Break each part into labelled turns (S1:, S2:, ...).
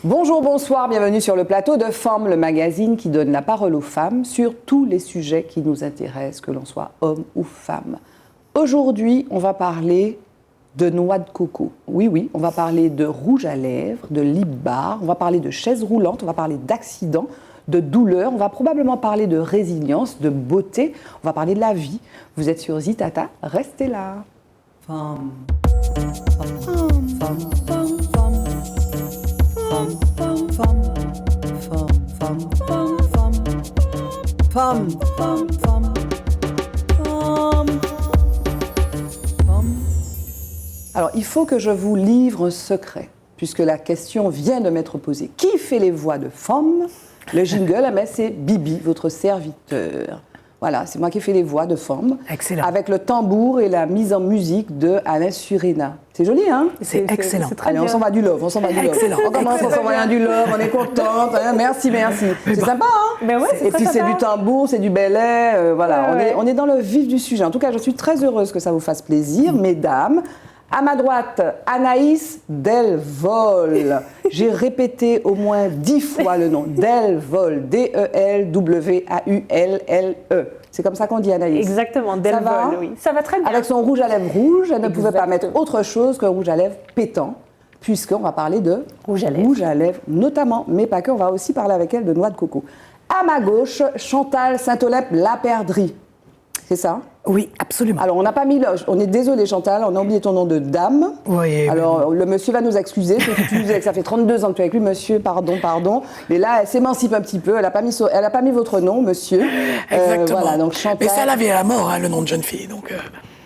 S1: Bonjour, bonsoir, bienvenue sur le plateau de Femmes, le magazine qui donne la parole aux femmes sur tous les sujets qui nous intéressent, que l'on soit homme ou femme. Aujourd'hui, on va parler de noix de coco. Oui, on va parler de rouge à lèvres, de lip bar, on va parler de chaises roulantes, on va parler d'accidents, de douleurs, on va probablement parler de résilience, de beauté, on va parler de la vie. Vous êtes sur Zitata, restez là. Femme. Alors, il faut que je vous livre un secret, puisque la question vient de m'être posée. Qui fait les voix de femmes? Le jingle, c'est Bibi, votre serviteur. Voilà, c'est moi qui fais les voix de femmes.
S2: Excellent.
S1: Avec le tambour et la mise en musique de Alain Surena. C'est joli, hein?
S2: C'est excellent.
S1: C'est très bien. On s'en va du love,
S2: Excellent.
S1: On commence en s'envoyant du love, on est contente. Merci. C'est sympa, hein?
S3: Ben ouais,
S1: et puis c'est du tambour, c'est du belay, voilà.
S3: Ouais.
S1: On est dans le vif du sujet. En tout cas, je suis très heureuse que ça vous fasse plaisir, mesdames. À ma droite, Anaïs Delvol. J'ai répété au moins 10 fois le nom. Delvol, D-E-L-W-A-U-L-L-E. C'est comme ça qu'on dit, Anaïs.
S3: Exactement, Delvol, oui. Ça va très bien.
S1: Avec son rouge à lèvres rouge, elle ne pouvait pas mettre autre chose qu'un rouge à lèvres pétant, puisqu'on va parler de
S3: rouge à lèvres
S1: notamment, mais pas que, on va aussi parler avec elle de noix de coco. À ma gauche, Chantal Saint-Olympe Laperdrie. C'est ça?
S2: Oui, absolument.
S1: Alors, on n'a pas mis on est désolé, Chantal, on a oublié ton nom de dame.
S2: Oui.
S1: Alors, le monsieur va nous excuser. Tu disais que ça fait 32 ans que tu es avec lui, monsieur, pardon. Mais là, elle s'émancipe un petit peu. Elle n'a pas mis votre nom, monsieur.
S2: Exactement.
S1: Voilà, donc Chantal.
S2: Mais c'est à la vie et à la mort, hein, le nom de jeune fille. Donc,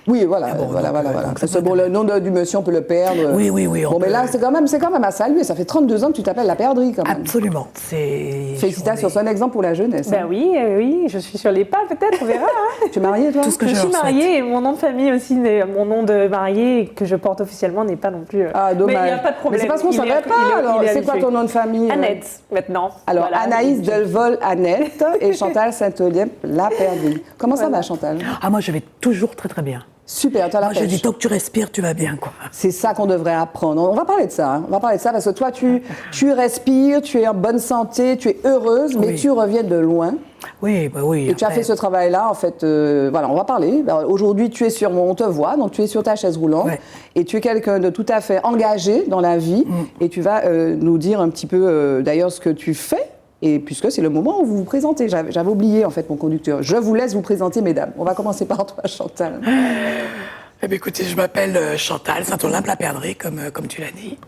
S1: Oui, voilà.
S2: voilà.
S1: Parce que le nom du monsieur, on peut le perdre.
S2: Oui.
S1: Bon, mais là, c'est quand même à saluer. Ça fait 32 ans que tu t'appelles la perdrie, quand même.
S2: Absolument.
S1: Félicitations, c'est un exemple pour la jeunesse.
S3: Ben oui, je suis sur les pas, peut-être, on verra. Hein.
S1: Tu es mariée, toi?
S2: Tout ce que
S3: je suis mariée et mon nom de famille aussi, mon nom de mariée que je porte officiellement n'est pas non plus.
S1: Ah, dommage.
S3: Mais il n'y a pas de problème.
S1: Mais c'est parce qu'on ne savait pas, alors. C'est quoi ton nom de famille?
S3: Annette, maintenant.
S1: Alors,
S3: voilà.
S1: Anaïs Delvol, Annette, et Chantal Saint-Olympe, la perdue. Comment ça va, Chantal?
S2: Ah, moi, je vais toujours très, très bien.
S1: Super, tu as la
S2: Moi, je
S1: pêche.
S2: dis, tant que tu respires, tu vas bien, quoi.
S1: C'est ça qu'on devrait apprendre. On va parler de ça, parce que toi, tu respires, tu es en bonne santé, tu es heureuse, mais
S2: Oui.
S1: tu reviens de loin.
S2: Oui.
S1: Et tu as fait ce travail-là, en fait, voilà, on va parler. Alors, aujourd'hui, on te voit, donc tu es sur ta chaise roulante,
S2: Ouais.
S1: et tu es quelqu'un de tout à fait engagé dans la vie, et tu vas nous dire un petit peu, d'ailleurs, ce que tu fais. Et puisque c'est le moment où vous vous présentez, j'avais oublié en fait mon conducteur. Je vous laisse vous présenter, mesdames. On va commencer par toi, Chantal.
S2: Eh bien, écoutez, je m'appelle Chantal Saint-Olympe Laperdrie, comme tu l'as dit.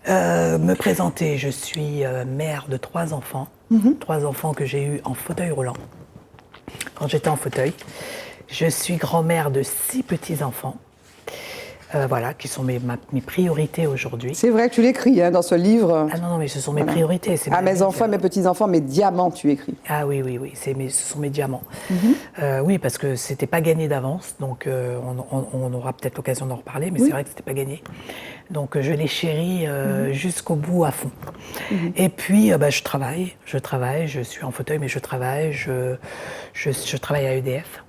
S2: Me présenter, je suis mère de 3 enfants. 3 enfants que j'ai eus en fauteuil roulant, quand j'étais en fauteuil. Je suis grand-mère de 6 petits-enfants. Voilà, qui sont mes priorités aujourd'hui.
S1: C'est vrai que tu l'écris dans ce livre.
S2: Ah non, mais ce sont mes priorités. C'est
S1: Mes enfants, mes petits-enfants, mes diamants, tu écris.
S2: Ah oui, ce sont mes diamants. Oui, parce que c'était pas gagné d'avance, donc on aura peut-être l'occasion d'en reparler, mais c'est vrai que c'était pas gagné. Donc je les chéris jusqu'au bout, à fond. Et puis je travaille, je suis en fauteuil, mais je travaille, je travaille à EDF.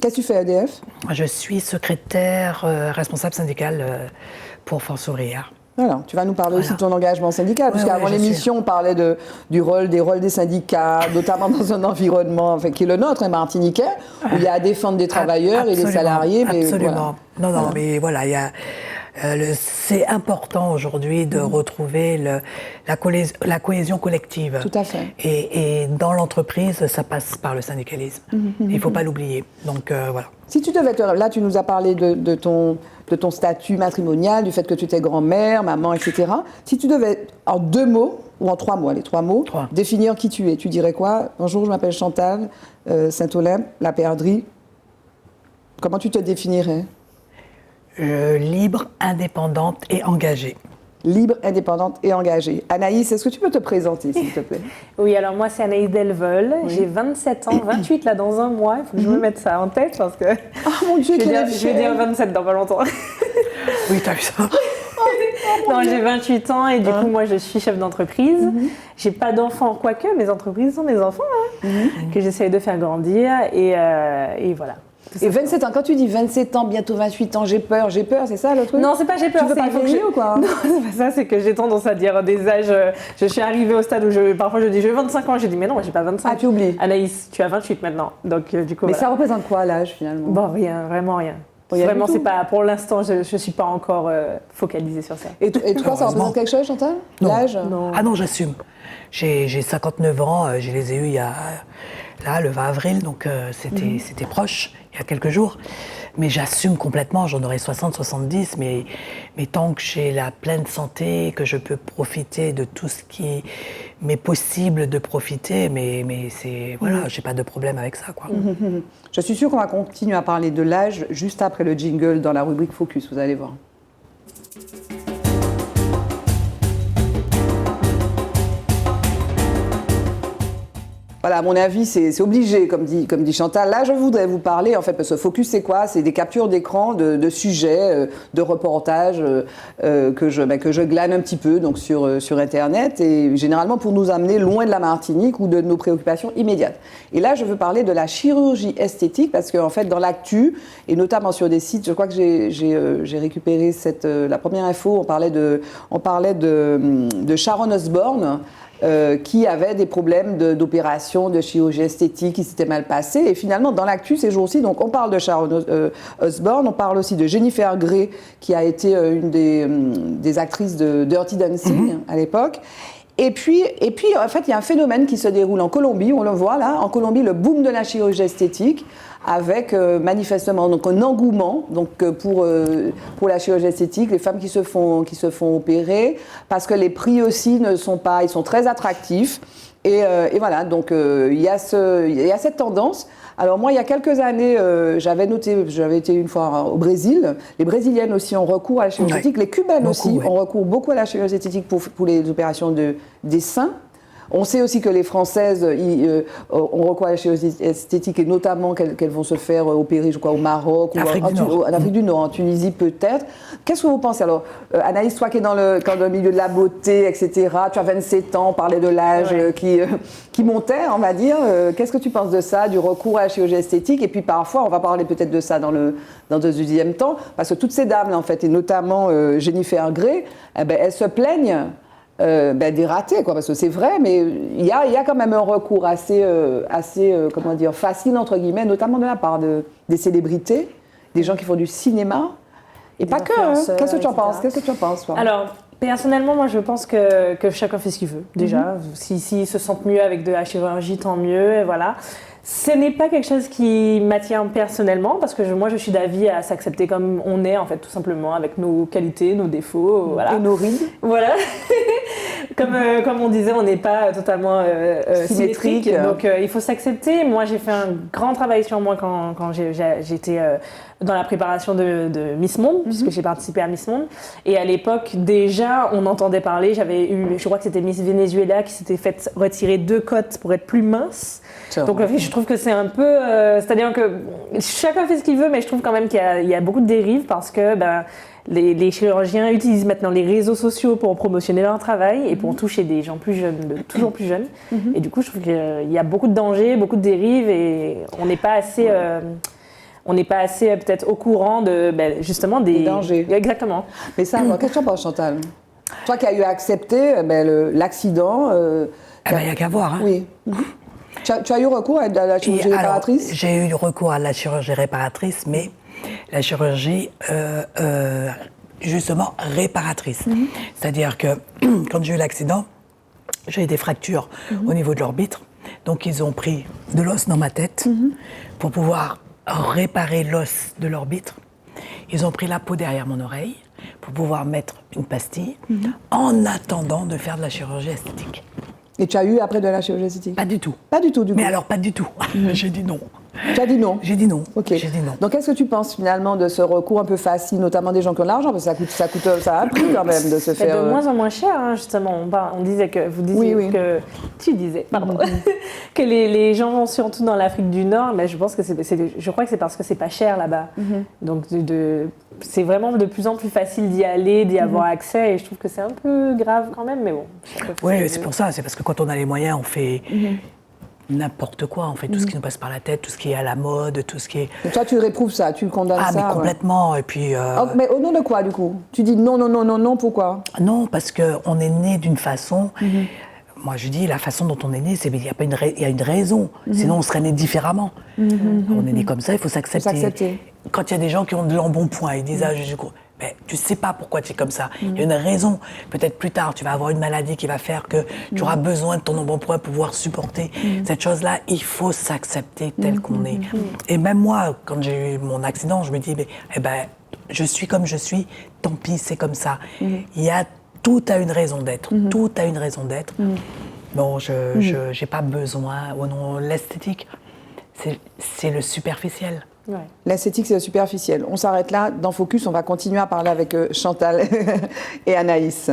S1: Qu'est-ce que tu fais à EDF?
S2: Je suis secrétaire responsable syndical pour Force ouvrière.
S1: Voilà, tu vas nous parler aussi de ton engagement syndical, puisqu'avant l'émission, on parlait des rôles des syndicats, notamment dans un environnement qui est le nôtre, martiniquais, où il y a à défendre des travailleurs et des salariés. Mais
S2: absolument.
S1: Voilà.
S2: Non, mais voilà, il y a... c'est important aujourd'hui de retrouver la cohésion collective.
S1: Tout à fait.
S2: Et dans l'entreprise, ça passe par le syndicalisme. Il ne faut pas l'oublier. Donc voilà.
S1: Si tu devais là, tu nous as parlé de ton statut matrimonial, du fait que tu étais grand-mère, maman, etc. Si tu devais, en 2 mots, ou en 3 mots, allez, 3 mots, définir qui tu es, tu dirais quoi? Bonjour, je m'appelle Chantal Saint-Olympe Laperdrie. Comment tu te définirais?
S2: Libre, indépendante et engagée.
S1: Libre, indépendante et engagée. Anaïs, est-ce que tu peux te présenter, s'il te plaît?
S3: Oui, alors moi, c'est Anaïs Delvol. J'ai 27 ans, 28 là dans un mois. Il faut que je me mette ça en tête parce que...
S1: Oh mon Dieu,
S3: je vais dire 27 dans pas longtemps.
S2: Oui, t'as vu ça?
S3: Non, j'ai 28 ans et du coup, moi, je suis chef d'entreprise. J'ai pas d'enfants, quoique mes entreprises sont mes enfants, que j'essaye de faire grandir. Et voilà.
S1: Et 27 ans, quand tu dis 27 ans, bientôt 28 ans, j'ai peur, c'est ça le truc?
S3: Non, c'est pas j'ai peur,
S1: tu veux pas
S3: c'est
S1: vieillir ou quoi?
S3: Non, c'est pas ça, c'est que j'ai tendance à dire des âges. Je suis arrivée au stade où parfois je dis j'ai 25 ans, j'ai dit mais non, j'ai pas 25.
S1: Ah, tu oublies.
S3: Anaïs, tu as 28 maintenant. Donc du coup.
S1: Mais
S3: voilà.
S1: ça représente quoi l'âge finalement?
S3: Bon, rien, vraiment rien.
S1: Rien
S3: Vraiment,
S1: du tout.
S3: c'est pas. Pour l'instant, je suis pas encore focalisée sur ça.
S1: Et toi, ça représente quelque chose, Chantal?
S2: Non.
S1: L'âge?
S3: Non.
S2: Ah non, j'assume. J'ai 59 ans, je les ai eus il y a, là, le 20 avril, donc c'était proche, il y a quelques jours. Mais j'assume complètement, j'en aurai 60, 70, mais tant que j'ai la pleine santé, que je peux profiter de tout ce qui m'est possible de profiter, mais c'est, voilà, j'ai pas de problème avec ça, quoi.
S1: Je suis sûre qu'on va continuer à parler de l'âge juste après le jingle dans la rubrique Focus, vous allez voir. Voilà, à mon avis, c'est obligé, comme dit Chantal. Là, je voudrais vous parler, en fait, parce que Focus, c'est quoi? C'est des captures d'écran de sujets, de reportages que je glane un petit peu donc sur Internet, et généralement pour nous amener loin de la Martinique ou de nos préoccupations immédiates. Et là, je veux parler de la chirurgie esthétique, parce qu'en fait, dans l'actu, et notamment sur des sites, je crois que j'ai récupéré la première info, on parlait de Sharon Osbourne, qui avait des problèmes d'opération, de chirurgie esthétique qui s'étaient mal passés. Et finalement, dans l'actu ces jours-ci, donc on parle de Sharon Osbourne, on parle aussi de Jennifer Grey, qui a été une des actrices de Dirty Dancing à l'époque. Et puis, en fait, il y a un phénomène qui se déroule en Colombie, on le voit là, en Colombie, le boom de la chirurgie esthétique, avec manifestement donc un engouement pour la chirurgie esthétique, les femmes qui se font opérer, parce que les prix aussi ils sont très attractifs. Et voilà, donc il y a cette tendance. Alors moi, il y a quelques années, j'avais été une fois au Brésil. Les Brésiliennes aussi ont recours à la chirurgie esthétique. Les Cubaines aussi ont recours beaucoup à la chirurgie esthétique pour les opérations des seins. On sait aussi que les Françaises ont recours à la chirurgie esthétique, et notamment qu'elles vont se faire opérer, je crois, au Maroc,
S2: en
S1: Afrique du Nord, en Tunisie peut-être. Qu'est-ce que vous pensez? Alors, Anaïs, toi qui es dans le milieu de la beauté, etc., tu as 27 ans, on parlait de l'âge qui montait, on va dire. Qu'est-ce que tu penses de ça, du recours à la chirurgie esthétique? Et puis parfois, on va parler peut-être de ça dans le deuxième temps, parce que toutes ces dames, en fait, et notamment Jennifer Grey, elles se plaignent des ratés, quoi, parce que c'est vrai, mais il y a quand même un recours assez comment dire, facile, entre guillemets, notamment de la part des célébrités, des gens qui font du cinéma, et pas que. Qu'est-ce que tu en penses? Toi?
S3: Alors, personnellement, moi, je pense que chacun fait ce qu'il veut, déjà. S'ils se sentent mieux avec de la chirurgie, tant mieux, et voilà. Ce n'est pas quelque chose qui m'attire personnellement, parce que moi je suis d'avis à s'accepter comme on est, en fait, tout simplement, avec nos qualités, nos défauts, voilà.
S1: Et nos rides.
S3: Voilà. Comme on disait, on n'est pas totalement symétrique, donc il faut s'accepter. Moi, j'ai fait un grand travail sur moi quand j'étais dans la préparation de Miss Monde, puisque j'ai participé à Miss Monde. Et à l'époque, déjà, on entendait parler. Je crois que c'était Miss Venezuela qui s'était fait retirer 2 côtes pour être plus mince. Donc je trouve que c'est un peu... c'est-à-dire que chacun fait ce qu'il veut, mais je trouve quand même qu'il y a beaucoup de dérives, parce que les chirurgiens utilisent maintenant les réseaux sociaux pour promotionner leur travail et pour toucher des gens plus jeunes, toujours plus jeunes. Et du coup, je trouve qu'il y a beaucoup de dangers, beaucoup de dérives, et on n'est pas assez... on n'est pas assez peut-être au courant justement des
S1: dangers.
S3: Exactement.
S1: Mais ça, qu'est-ce que tu en penses, Chantal? Toi qui as eu à accepter l'accident...
S2: il n'y a qu'à voir. Hein.
S1: Oui. Tu as eu recours à la chirurgie réparatrice?
S2: Alors, j'ai eu recours à la chirurgie réparatrice, mais la chirurgie justement réparatrice. C'est-à-dire que quand j'ai eu l'accident, j'ai eu des fractures au niveau de l'orbitre. Donc ils ont pris de l'os dans ma tête pour pouvoir réparer l'os de l'orbitre. Ils ont pris la peau derrière mon oreille pour pouvoir mettre une pastille en attendant de faire de la chirurgie esthétique.
S1: Et tu as eu après de la chirurgie esthétique?
S2: Pas du tout.
S1: Pas du tout, du coup.
S2: Mais alors, pas du tout. J'ai dit non.
S1: Tu as dit non?
S2: J'ai dit non.
S1: Ok.
S2: J'ai dit non.
S1: Donc, qu'est-ce que tu penses finalement de ce recours un peu facile, notamment des gens qui ont de l'argent, parce que ça a un prix quand même de se faire.
S3: De moins en moins cher, hein, justement. On disait que vous disiez que tu disais, pardon, que les gens vont surtout dans l'Afrique du Nord, mais je pense que je crois que c'est parce que c'est pas cher là-bas. Donc c'est vraiment de plus en plus facile d'y aller, d'y avoir accès, et je trouve que c'est un peu grave quand même, mais bon.
S2: Oui, c'est pour ça. C'est parce que quand on a les moyens, on fait. n'importe quoi, en fait, tout ce qui nous passe par la tête, tout ce qui est à la mode, tout ce qui est...
S1: Donc toi, tu réprouves ça, tu condamnes ça?
S2: Ah, mais complètement, et puis...
S1: Mais au nom de quoi, du coup? Tu dis non, non, non, non, non, pourquoi?
S2: Non, parce qu'on est né d'une façon... Moi, je dis, la façon dont on est né, il y a une raison. Sinon, on serait né différemment. On est né comme ça, il faut s'accepter. Quand il y a des gens qui ont de l'embonpoint, ils disent, mais tu sais pas pourquoi tu es comme ça. Il y a une raison. Peut-être plus tard, tu vas avoir une maladie qui va faire que tu auras besoin de ton embonpoint pour pouvoir supporter cette chose-là. Il faut s'accepter tel qu'on est. Et même moi, quand j'ai eu mon accident, je me dis, je suis comme je suis, tant pis, c'est comme ça. Tout a une raison d'être. Tout a une raison d'être. Bon, je n'ai pas besoin. Oh non, l'esthétique, c'est le superficiel.
S1: Ouais. L'esthétique, c'est le superficiel. On s'arrête là. Dans Focus, on va continuer à parler avec Chantal et Anaïs.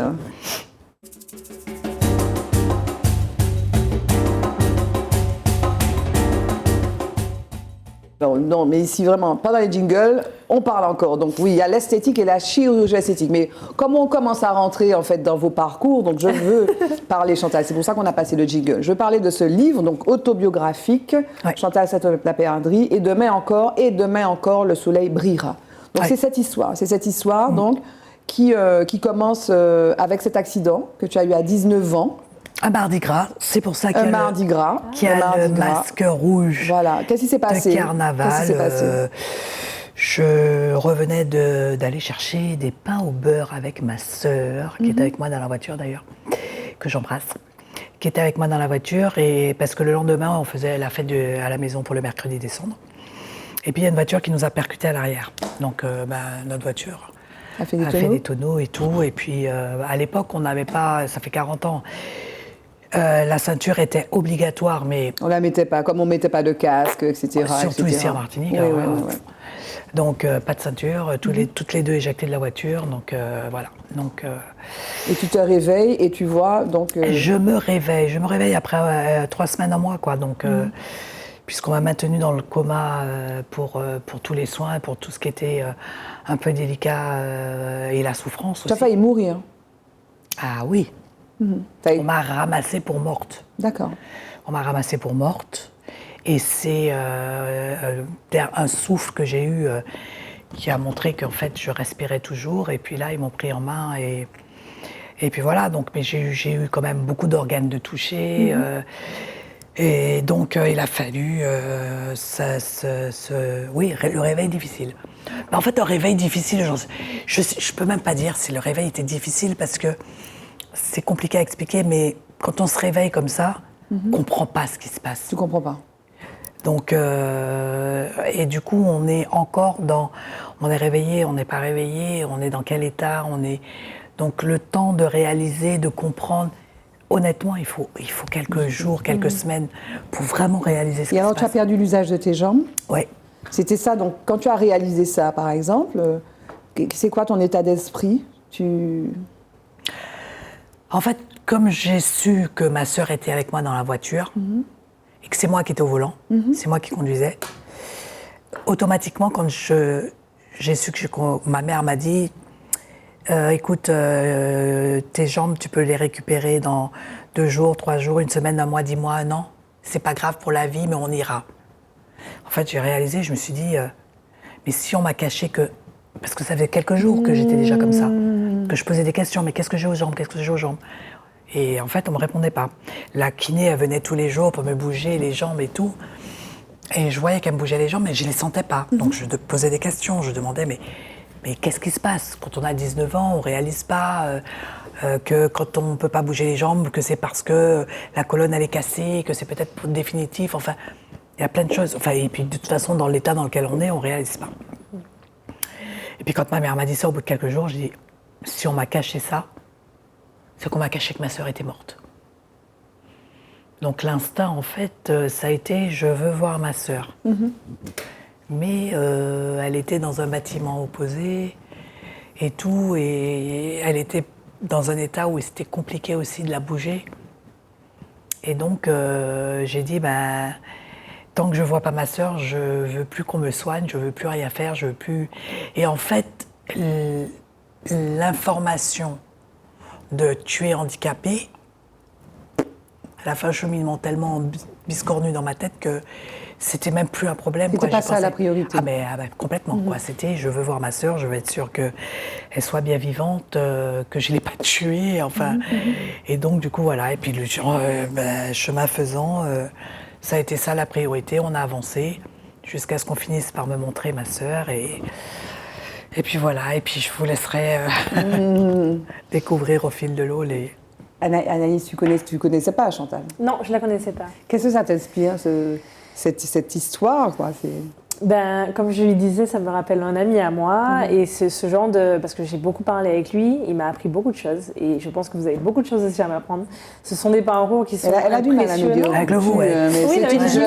S1: Non, mais ici, vraiment, pendant les jingles, on parle encore. Donc oui, il y a l'esthétique et la chirurgie esthétique. Mais comme on commence à rentrer, en fait, dans vos parcours, donc je veux parler, Chantal, c'est pour ça qu'on a passé le jingle. Je veux parler de ce livre, donc autobiographique, Chantal Saton-La-Perdrix, et demain encore, le soleil brillera. Donc c'est cette histoire, donc, qui commence avec cet accident que tu as eu à 19 ans.
S2: Un mardi gras, c'est pour ça qu'il y a le masque rouge.
S1: Voilà. Qu'est-ce qui s'est passé?
S2: De carnaval. Je revenais d'aller chercher des pains au beurre avec ma sœur, qui était avec moi dans la voiture d'ailleurs, que j'embrasse, qui était avec moi dans la voiture, et parce que le lendemain, on faisait la fête à la maison pour le mercredi décembre. Et puis il y a une voiture qui nous a percuté à l'arrière. Donc notre voiture a fait des tonneaux et tout. Et puis à l'époque, on n'avait pas, ça fait 40 ans, la ceinture était obligatoire, mais...
S1: On la mettait pas, comme on ne mettait pas de casque, etc.
S2: Surtout ici en Martinique.
S1: Oui.
S2: Donc pas de ceinture, toutes les deux éjectées de la voiture, donc voilà. Donc,
S1: et tu te réveilles et tu vois, donc...
S2: Je me réveille après 3 semaines, un mois, quoi, donc... puisqu'on m'a maintenue dans le coma pour tous les soins, pour tout ce qui était un peu délicat et la souffrance aussi.
S1: Tu as failli mourir? Ah
S2: oui. On m'a ramassée pour morte.
S1: D'accord.
S2: On m'a ramassée pour morte. Et c'est un souffle que j'ai eu qui a montré qu'en fait, je respirais toujours. Et puis là, ils m'ont pris en main. Et puis voilà, donc, mais j'ai eu quand même beaucoup d'organes de toucher. Et donc, il a fallu le réveil difficile. Mais en fait, un réveil difficile, je peux même pas dire si le réveil était difficile parce que c'est compliqué à expliquer, mais quand on se réveille comme ça, on ne comprend pas ce qui se passe.
S1: Tu ne comprends pas.
S2: Donc, et du coup, on est encore dans... On est réveillé, on n'est pas réveillé, on est dans quel état, on est... Donc, le temps de réaliser, de comprendre... Honnêtement, il faut quelques jours, quelques semaines pour vraiment réaliser ce qui se passe. Et
S1: alors, tu as perdu l'usage de tes jambes?
S2: Oui.
S1: C'était ça, donc quand tu as réalisé ça, par exemple, c'est quoi ton état d'esprit?
S2: En fait, comme j'ai su que ma sœur était avec moi dans la voiture, et que c'est moi qui étais au volant, c'est moi qui conduisais, automatiquement, quand j'ai su que ma mère m'a dit... écoute, tes jambes, tu peux les récupérer dans 2 jours, 3 jours, 1 semaine, 1 mois, 10 mois, 1 an. C'est pas grave pour la vie, mais on ira. En fait, j'ai réalisé, je me suis dit, mais si on m'a caché que... Parce que ça faisait quelques jours que j'étais déjà comme ça, que je posais des questions, mais qu'est-ce que j'ai aux jambes, qu'est-ce que j'ai aux jambes? Et en fait, on me répondait pas. La kiné, elle venait tous les jours pour me bouger les jambes et tout. Et je voyais qu'elle me bougeait les jambes, mais je les sentais pas. Donc je posais des questions, je demandais, mais qu'est-ce qui se passe? Quand on a 19 ans, on ne réalise pas que quand on ne peut pas bouger les jambes, que c'est parce que la colonne elle est cassée, que c'est peut-être définitif. Enfin, il y a plein de choses. Enfin, et puis de toute façon, dans l'état dans lequel on est, on ne réalise pas. Et puis quand ma mère m'a dit ça, au bout de quelques jours, j'ai dit, si on m'a caché ça, c'est qu'on m'a caché que ma sœur était morte. Donc l'instinct, en fait, ça a été, je veux voir ma sœur. Mais elle était dans un bâtiment opposé et tout, et elle était dans un état où c'était compliqué aussi de la bouger. Et donc j'ai dit, tant que je ne vois pas ma sœur, je ne veux plus qu'on me soigne, je ne veux plus rien faire, je veux plus... Et en fait, l'information de tu es handicapé, Elle a fait un cheminement tellement biscornu dans ma tête que c'était même plus un problème.
S1: C'était pas ça la priorité.
S2: Ah ben complètement. Quoi. C'était, je veux voir ma sœur, je veux être sûre qu'elle soit bien vivante, que je ne l'ai pas tuée, enfin. Et donc, du coup, voilà. Et puis, chemin faisant, ça a été ça la priorité. On a avancé jusqu'à ce qu'on finisse par me montrer ma sœur. Et puis voilà. Et puis, je vous laisserai découvrir au fil de l'eau les...
S1: Anaïs, tu connaissais pas Chantal?
S3: Non, je la connaissais pas.
S1: Qu'est-ce que ça t'inspire, cette histoire, quoi?
S3: Ben, comme je lui disais, ça me rappelle un ami à moi et c'est ce genre de... Parce que j'ai beaucoup parlé avec lui, il m'a appris beaucoup de choses et je pense que vous avez beaucoup de choses aussi à m'apprendre. Ce sont des parcours qui sont
S1: Elle a du mal à nous dire.
S2: Avec le vous,
S3: oui,
S1: c'est une jeune.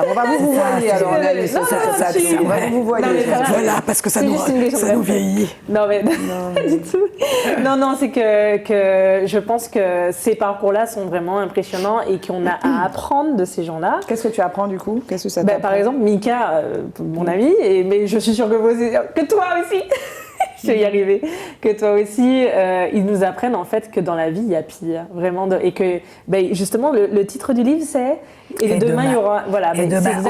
S1: On va vous voyer alors, Anaïs. On va vous voyer.
S2: Voilà, parce que ça nous vieillit.
S3: Non, mais pas du tout. Non, c'est que je pense que ces parcours-là sont vraiment impressionnants et qu'on a à apprendre de ces gens-là.
S1: Qu'est-ce que tu apprends du coup? Qu'est-ce que ça t'apprend?
S3: Par exemple, Mika, mon ami, mais je suis sûre que toi aussi, je vais y arriver, que toi aussi, ils nous apprennent en fait que dans la vie, il y a pire, vraiment, et que justement, le titre du livre, c'est « Et demain, il y aura... » Voilà,
S2: et demain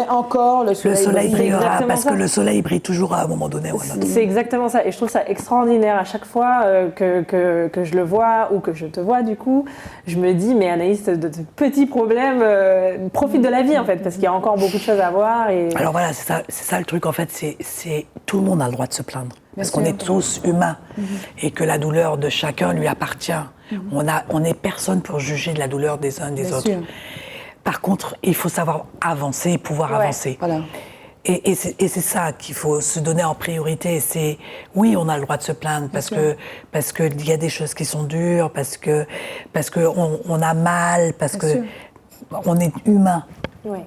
S1: encore, le soleil
S2: brillera, parce que le soleil brille toujours à un moment donné.
S3: C'est exactement ça, et je trouve ça extraordinaire à chaque fois que je le vois, ou que je te vois du coup, je me dis, mais Anaïs, de petits problèmes, profite de la vie en fait, parce qu'il y a encore beaucoup de choses à voir.
S2: Alors voilà, c'est ça le truc en fait, c'est tout le monde a le droit de se plaindre, parce qu'on est tous humains, et que la douleur de chacun lui appartient. On n'est personne pour juger de la douleur des uns des autres. Par contre, il faut savoir avancer, pouvoir avancer. Voilà. Et c'est ça qu'il faut se donner en priorité. C'est oui, on a le droit de se plaindre parce que il y a des choses qui sont dures, parce que on a mal, parce que on est humain.
S3: Oui.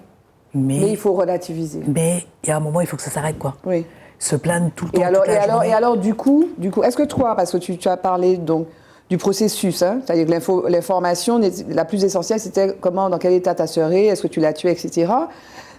S1: Mais il faut relativiser.
S2: Mais il y a un moment, il faut que ça s'arrête, quoi.
S1: Oui.
S2: Se plaindre tout le temps.
S1: Et alors, du coup, est-ce que toi, parce que tu as parlé donc du processus, hein, c'est-à-dire que l'information la plus essentielle, c'était dans quel état ta sœur est, est-ce que tu l'as tuée, etc.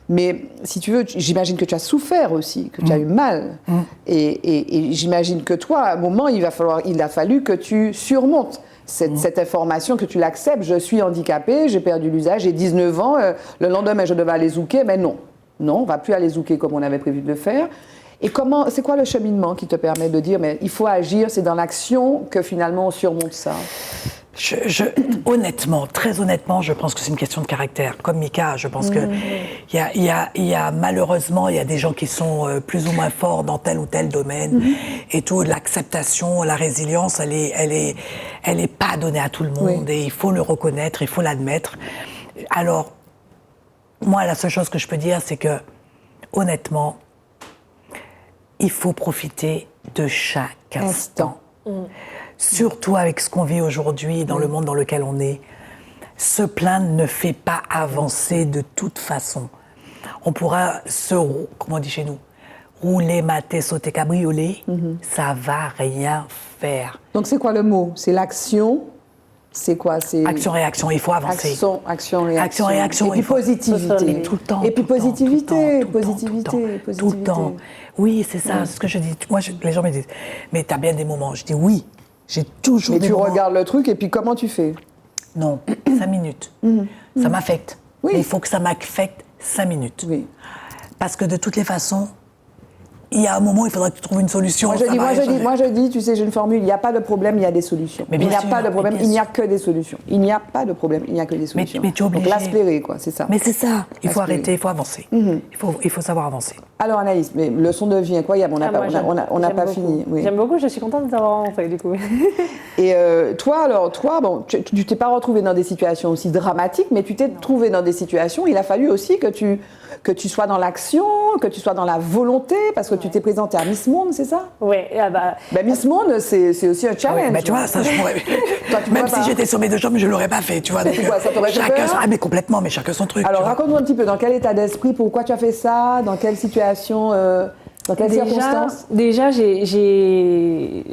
S1: Mais si tu veux, j'imagine que tu as souffert aussi, que tu as eu mal. Et j'imagine que toi, à un moment, il a fallu que tu surmontes cette information, que tu l'acceptes. Je suis handicapée, j'ai perdu l'usage, j'ai 19 ans, le lendemain, je devais aller zouker, mais non, on ne va plus aller zouker comme on avait prévu de le faire. Et c'est quoi le cheminement qui te permet de dire, mais il faut agir, c'est dans l'action que finalement on surmonte ça?
S2: Honnêtement, très honnêtement, je pense que c'est une question de caractère. Comme Mika, je pense que il y a malheureusement, il y a des gens qui sont plus ou moins forts dans tel ou tel domaine. Et tout, l'acceptation, la résilience, elle est pas donnée à tout le monde. Et il faut le reconnaître, il faut l'admettre. Alors, moi, la seule chose que je peux dire, c'est que, honnêtement, il faut profiter de chaque instant. Surtout avec ce qu'on vit aujourd'hui, dans le monde dans lequel on est. Se plaindre ne fait pas avancer de toute façon. On pourra comment on dit chez nous, rouler, mater, sauter, cabrioler, ça va rien faire.
S1: Donc c'est quoi le mot? C'est l'action? C'est quoi?
S2: Action-réaction, il faut avancer.
S1: Action-réaction.
S2: Action-réaction.
S1: Et puis positivité.
S2: Tout le temps.
S1: Et puis positivité.
S2: Tout le temps. Oui, c'est ça, c'est ce que je dis. Moi, les gens me disent, mais t'as bien des moments. Je dis oui, j'ai toujours des moments.
S1: Mais tu regardes le truc et puis comment tu fais?
S2: Non, 5 minutes. Ça m'affecte. Oui. Mais il faut que ça m'affecte 5 minutes. Oui. Parce que de toutes les façons, il y a un moment où il faudra que tu trouves une solution.
S1: Moi je dis, tu sais, j'ai une formule, il n'y a pas de problème, il y a des solutions. Il n'y a pas de problème, il n'y a que des solutions. Il n'y a pas de problème, il n'y a que des solutions.
S2: Mais tu es obligé.
S1: Donc l'asplérer, quoi, c'est ça.
S2: Mais c'est ça, il faut arrêter, il faut avancer. Il faut savoir avancer.
S1: Alors Anaïs, mais leçon de vie incroyable, on n'a pas fini.
S3: Oui. J'aime beaucoup, je suis contente de t'avoir rencontré du coup.
S1: Et toi, bon, tu t'es pas retrouvée dans des situations aussi dramatiques, mais tu t'es trouvée dans des situations, il a fallu aussi que tu sois dans l'action, que tu sois dans la volonté, parce que tu t'es présentée à Miss Monde, c'est ça?
S3: Oui.
S1: Miss Monde, c'est aussi un challenge.
S2: Tu vois, ça, je pourrais... Même si j'étais sur mes deux jambes, je ne l'aurais pas fait, tu vois. Donc,
S1: ça t'aurait fait peur?
S2: Mais complètement, mais chacun son truc.
S1: Alors, raconte-nous un petit peu, dans quel état d'esprit, pourquoi tu as fait ça, dans quelle situation, dans quelles circonstances?
S3: Déjà,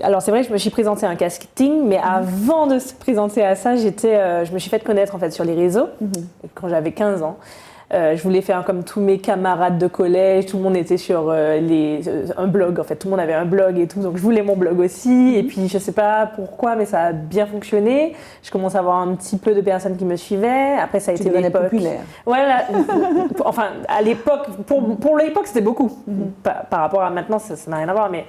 S3: alors c'est vrai que je me suis présentée à un casting, mais avant de se présenter à ça, je me suis fait connaître en fait sur les réseaux, quand j'avais 15 ans. Je voulais faire comme tous mes camarades de collège, tout le monde était sur un blog, en fait, tout le monde avait un blog et tout, donc je voulais mon blog aussi, et puis je sais pas pourquoi, mais ça a bien fonctionné. Je commence à avoir un petit peu de personnes qui me suivaient, après ça a été l'époque.
S1: Populaire.
S3: Voilà, enfin, à l'époque, pour l'époque, c'était beaucoup. Par rapport à maintenant, ça n'a rien à voir, mais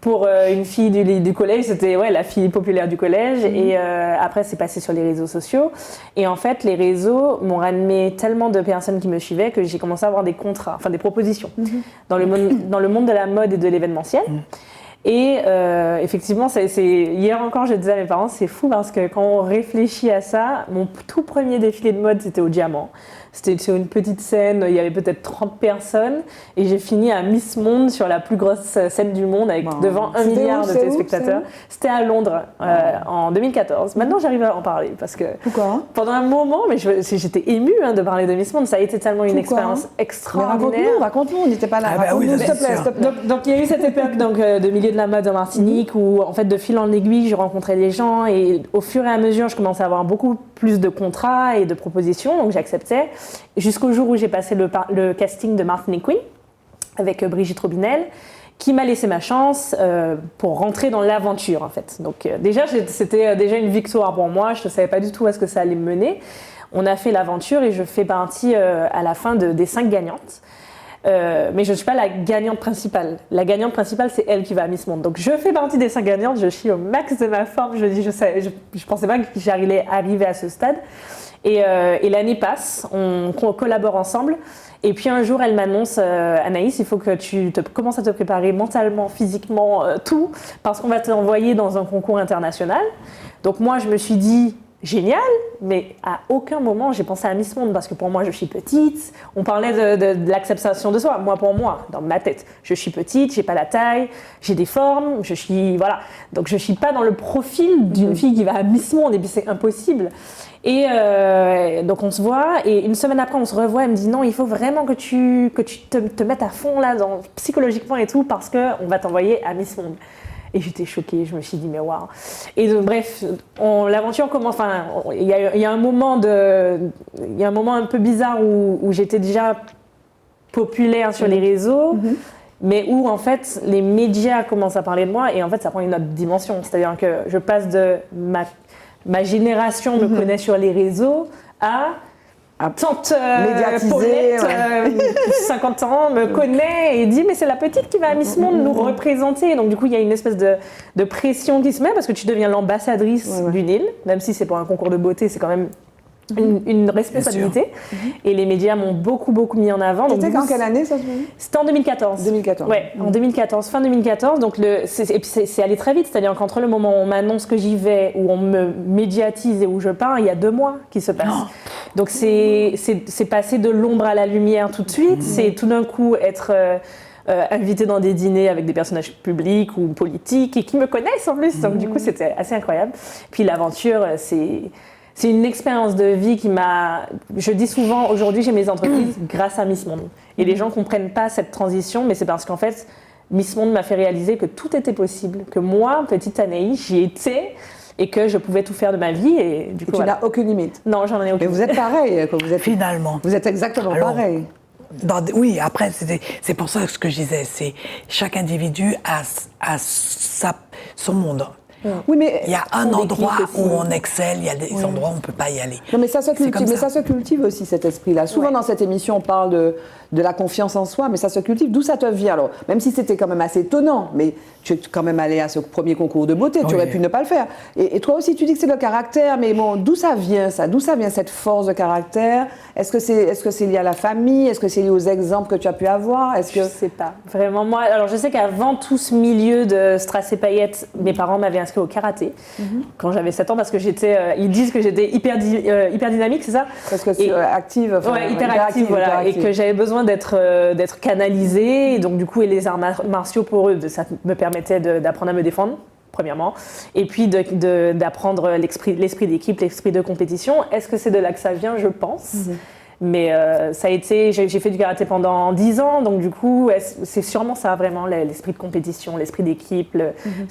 S3: pour une fille du collège, c'était la fille populaire du collège. Et après, c'est passé sur les réseaux sociaux. Et en fait, les réseaux m'ont ramené tellement de personnes qui me suivaient que j'ai commencé à avoir des contrats, enfin des propositions dans le monde de la mode et de l'événementiel. Et effectivement, hier encore, je disais à mes parents, c'est fou parce que quand on réfléchit à ça, mon tout premier défilé de mode, c'était au Diamant. C'était sur une petite scène, il y avait peut-être 30 personnes et j'ai fini à Miss Monde sur la plus grosse scène du monde avec devant 1 milliard de téléspectateurs. C'était à Londres en 2014. Maintenant, j'arrive à en parler parce que pendant un moment, mais j'étais émue de parler de Miss Monde. Ça a été tellement une expérience extraordinaire.
S1: Raconte-nous, on n'était pas là.
S2: S'il te plaît.
S3: Donc il y a eu cette époque de milieu de la mode en Martinique où en fait de fil en aiguille, je rencontrais les gens et au fur et à mesure, je commençais à avoir beaucoup plus de contrats et de propositions, donc j'acceptais. Jusqu'au jour où j'ai passé le casting de Martinique Queen avec Brigitte Robinel, qui m'a laissé ma chance pour rentrer dans l'aventure en fait. Donc déjà, c'était déjà une victoire pour moi, je ne savais pas du tout où est-ce que ça allait me mener. On a fait l'aventure et je fais partie à la fin des 5 gagnantes. Mais je ne suis pas la gagnante principale. La gagnante principale, c'est elle qui va à Miss Monde. Donc je fais partie des 5 gagnantes, je suis au max de ma forme, je pensais pas que j'allais arriver à ce stade. Et l'année passe, on collabore ensemble. Et puis un jour, elle m'annonce, Anaïs, il faut que tu commences à te préparer mentalement, physiquement, tout, parce qu'on va t'envoyer dans un concours international. Donc moi, je me suis dit, génial, mais à aucun moment j'ai pensé à Miss Monde parce que pour moi je suis petite. On parlait de l'acceptation de soi. Moi, pour moi, dans ma tête, je suis petite, j'ai pas la taille, j'ai des formes, voilà. Donc je suis pas dans le profil d'une fille qui va à Miss Monde et puis c'est impossible. Et donc on se voit et une semaine après on se revoit. Elle me dit non, il faut vraiment que tu te mettes à fond là, psychologiquement et tout parce que on va t'envoyer à Miss Monde. Et j'étais choquée, je me suis dit mais waouh. Et donc, bref, l'aventure commence. Enfin, il y a un moment un peu bizarre où j'étais déjà populaire sur les réseaux, mais où en fait les médias commencent à parler de moi et en fait ça prend une autre dimension. C'est-à-dire que je passe de ma génération me connaît sur les réseaux à tante Paulette, 50 ans, me connaît et dit mais c'est la petite qui va à Miss Monde nous représenter. Donc du coup il y a une espèce de pression qui se met parce que tu deviens l'ambassadrice d'une île, même si c'est pour un concours de beauté, c'est quand même une responsabilité. Et les médias m'ont beaucoup mis en avant.
S1: C'était en quelle année ça?
S3: C'était en 2014.
S1: 2014.
S3: Ouais, en 2014, fin 2014. Donc et puis c'est allé très vite, c'est-à-dire qu'entre le moment où on m'annonce que j'y vais, où on me médiatise et où je pars, il y a 2 mois qui se passent. Donc c'est passé de l'ombre à la lumière tout de suite. C'est tout d'un coup être invité dans des dîners avec des personnages publics ou politiques et qui me connaissent en plus. Donc du coup c'était assez incroyable. Puis l'aventure, c'est une expérience de vie qui m'a... Je dis souvent, aujourd'hui, j'ai mes entreprises grâce à Miss Monde. Et les gens ne comprennent pas cette transition, mais c'est parce qu'en fait, Miss Monde m'a fait réaliser que tout était possible, que moi, petite Anaïs, j'y étais et que je pouvais tout faire de ma vie. Et du coup,
S1: tu n'as aucune limite.
S3: Non, j'en ai aucune.
S1: Mais vous êtes pareil.
S2: Finalement.
S1: Vous êtes exactement pareil.
S2: Oui, après, c'est pour ça que ce que je disais, c'est chaque individu a son monde.
S1: Oui, mais
S2: il y a un endroit où on excelle, il y a des endroits où on ne peut pas y aller.
S1: Non, mais ça se cultive aussi, cet esprit-là. Souvent, dans cette émission, on parle de la confiance en soi, mais ça se cultive. D'où ça te vient? Alors, même si c'était quand même assez étonnant, mais tu es quand même allé à ce premier concours de beauté, tu aurais pu ne pas le faire. Et toi aussi, tu dis que c'est le caractère, mais bon, d'où ça vient ça? D'où ça vient cette force de caractère? Est-ce que c'est lié à la famille? Est-ce que c'est lié aux exemples que tu as pu avoir? Je
S3: sais pas. Vraiment, moi, alors je sais qu'avant tout ce milieu de strass et paillettes, mes parents m'avaient inscrit au karaté quand j'avais 7 ans parce que ils disent que j'étais hyper dynamique, c'est ça?
S1: Parce que c'est active.
S3: Ouais, hyper active, voilà. Et que j'avais besoin d'être canalisée. Et donc, du coup, les arts martiaux, pour eux, ça me permettait d'apprendre à me défendre, premièrement. Et puis, d'apprendre l'esprit d'équipe, l'esprit de compétition. Est-ce que c'est de là que ça vient? Je pense. Mais ça a été, j'ai fait du karaté pendant 10 ans, donc du coup, c'est sûrement ça vraiment, l'esprit de compétition, l'esprit d'équipe,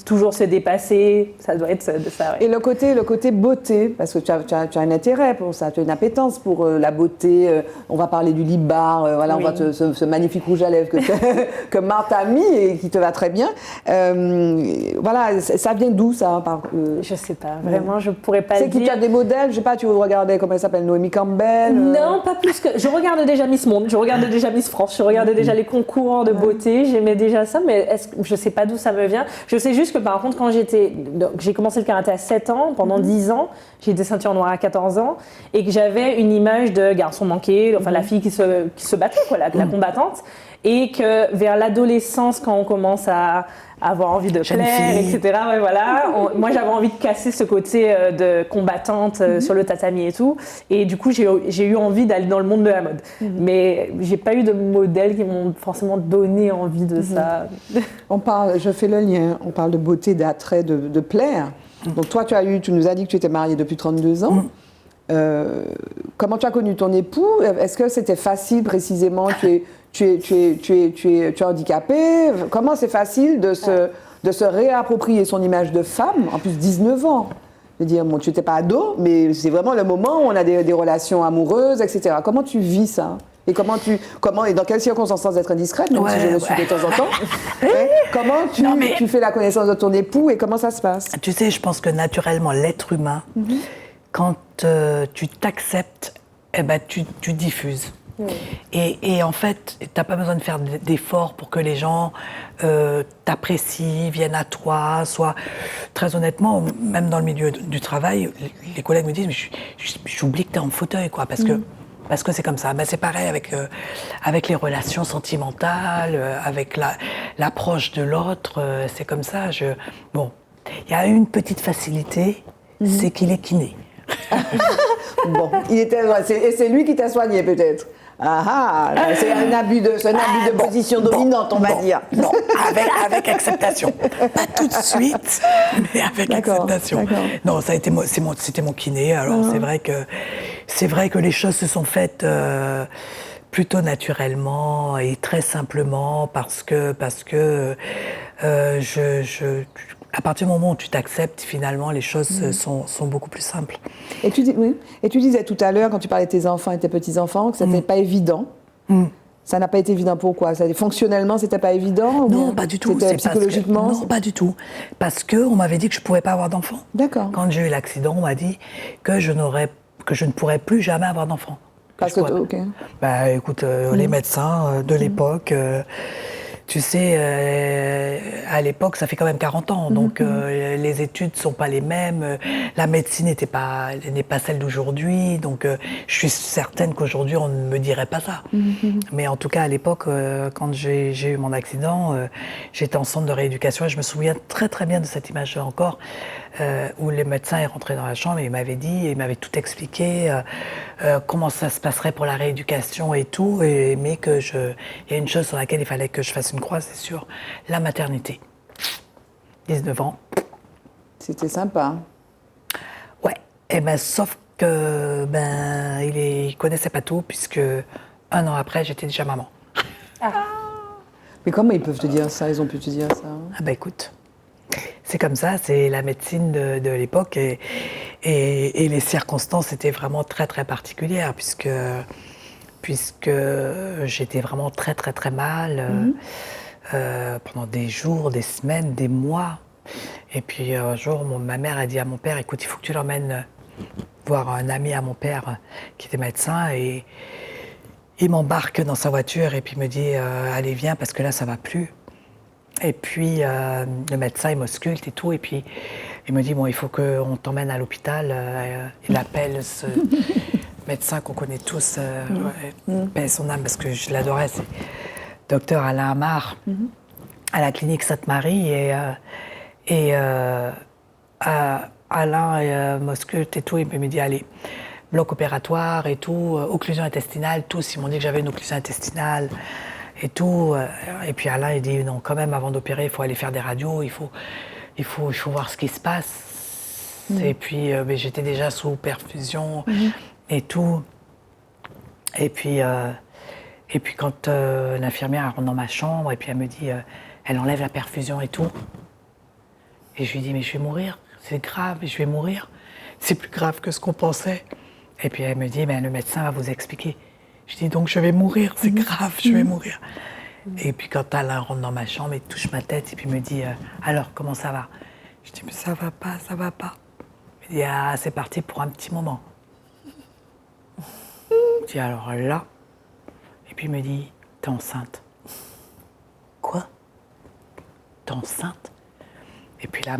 S3: toujours se dépasser, ça doit être de ça. Ouais.
S1: Et le côté beauté, parce que tu as un intérêt pour ça, tu as une appétence pour la beauté. On va parler du lip bar, voilà, on voit ce magnifique rouge à lèvres que Marthe a mis et qui te va très bien. Voilà, ça vient d'où ça
S3: Je sais pas, vraiment, je pourrais pas le dire.
S1: C'est que tu as des modèles, je sais pas, tu regardais, comment elle s'appelle, Noémie Campbell
S3: Non, pas plus que. Je regardais déjà Miss Monde, je regardais déjà Miss France, je regardais déjà les concours de beauté, j'aimais déjà ça, mais je sais pas d'où ça me vient. Je sais juste que par contre, quand j'ai commencé le karaté à 7 ans, pendant 10 ans, j'ai été ceinture noire à 14 ans, et que j'avais une image de garçon manqué, enfin la fille qui se battait, quoi, la combattante, et que vers l'adolescence, quand on commence à avoir envie de plaire, etc. Ouais, voilà. Moi, j'avais envie de casser ce côté de combattante sur le tatami et tout. Et du coup, j'ai eu envie d'aller dans le monde de la mode. Mais j'ai pas eu de modèles qui m'ont forcément donné envie de ça.
S1: Je fais le lien. On parle de beauté, d'attrait, de plaire. Donc toi, tu nous as dit que tu étais mariée depuis 32 ans. Comment tu as connu ton époux? Est-ce que c'était facile précisément? Tu es handicapée. Comment c'est facile de se réapproprier son image de femme, en plus 19 ans? Je veux dire, bon, tu n'étais pas ado, mais c'est vraiment le moment où on a des relations amoureuses, etc. Comment tu vis ça? Et et dans quelles circonstances, sans être indiscrète, même si je le suis de temps en temps, comment tu fais la connaissance de ton époux et comment ça se passe?
S2: Tu sais, je pense que naturellement, l'être humain, quand tu t'acceptes, tu diffuses. Et en fait, tu n'as pas besoin de faire d'efforts pour que les gens t'apprécient, viennent à toi, soit très honnêtement, même dans le milieu du travail, les collègues me disent, mais j'oublie que tu es en fauteuil, quoi, parce que c'est comme ça. C'est pareil avec les relations sentimentales, avec l'approche de l'autre, c'est comme ça. Bon, il y a une petite facilité, c'est qu'il est kiné.
S1: Bon, c'est lui qui t'a soigné peut-être. C'est un abus de position dominante, on va dire.
S2: Non, avec acceptation. Pas tout de suite, mais avec acceptation. D'accord. Non, c'était mon kiné. Alors c'est vrai que les choses se sont faites plutôt naturellement et très simplement parce que à partir du moment où tu t'acceptes, finalement, les choses sont beaucoup plus simples.
S1: Et tu disais tout à l'heure, quand tu parlais de tes enfants et tes petits-enfants, que ça n'était pas évident. Ça n'a pas été évident, pourquoi? Fonctionnellement, c'était pas évident?
S2: Non, pas du tout.
S1: C'était psychologiquement?
S2: Non, pas du tout. Parce qu'on m'avait dit que je ne pouvais pas avoir d'enfant.
S1: D'accord.
S2: Quand j'ai eu l'accident, on m'a dit que je ne pourrais plus jamais avoir d'enfant.
S1: Parce que, ok.
S2: Écoute, les médecins de l'époque... Tu sais, à l'époque, ça fait quand même 40 ans, donc les études ne sont pas les mêmes, la médecine n'est pas celle d'aujourd'hui, donc je suis certaine qu'aujourd'hui, on ne me dirait pas ça. Mais en tout cas, à l'époque, quand j'ai eu mon accident, j'étais en centre de rééducation et je me souviens très très bien de cette image-là encore, où le médecin est rentré dans la chambre et il m'avait tout expliqué, comment ça se passerait pour la rééducation et tout, mais qu'il y a une chose sur laquelle il fallait que je fasse une croix, c'est sur la maternité. 19 ans.
S1: C'était sympa.
S2: Ouais, sauf que il connaissait pas tout, puisque 1 an après, j'étais déjà maman.
S1: Mais comment ils peuvent te dire ça? Ils ont pu te dire ça?
S2: Écoute, c'est comme ça, c'est la médecine de l'époque et les circonstances étaient vraiment très très particulières puisque j'étais vraiment très très très mal pendant des jours, des semaines, des mois. Et puis un jour, ma mère a dit à mon père, écoute, il faut que tu l'emmènes voir un ami à mon père qui était médecin et il m'embarque dans sa voiture et puis il me dit allez viens parce que là ça va plus. Et puis le médecin il m'ausculte et tout et puis il me dit bon il faut qu'on t'emmène à l'hôpital. Il appelle ce médecin qu'on connaît tous, paix son âme parce que je l'adorais, c'est docteur Alain Amar à la clinique Sainte-Marie et Alain m'ausculte et tout, il me dit allez, bloc opératoire et tout, occlusion intestinale, tous ils m'ont dit que j'avais une occlusion intestinale et tout, et puis Alain il dit non quand même avant d'opérer il faut aller faire des radios, il faut voir ce qui se passe et puis j'étais déjà sous perfusion et tout Et puis quand l'infirmière rentre dans ma chambre, et puis elle me dit, elle enlève la perfusion et tout. Et je lui dis, mais je vais mourir, c'est grave, je vais mourir. C'est plus grave que ce qu'on pensait. Et puis elle me dit, le médecin va vous expliquer. Je dis, donc je vais mourir, c'est grave, je vais mourir. Et puis quand Alain rentre dans ma chambre, il touche ma tête et puis me dit, alors, comment ça va? Je dis, mais ça va pas, ça va pas. Il dit, ah, c'est parti pour un petit moment. Je dis, alors là. Et puis il me dit, t'es enceinte. Quoi? T'es enceinte? Et puis là,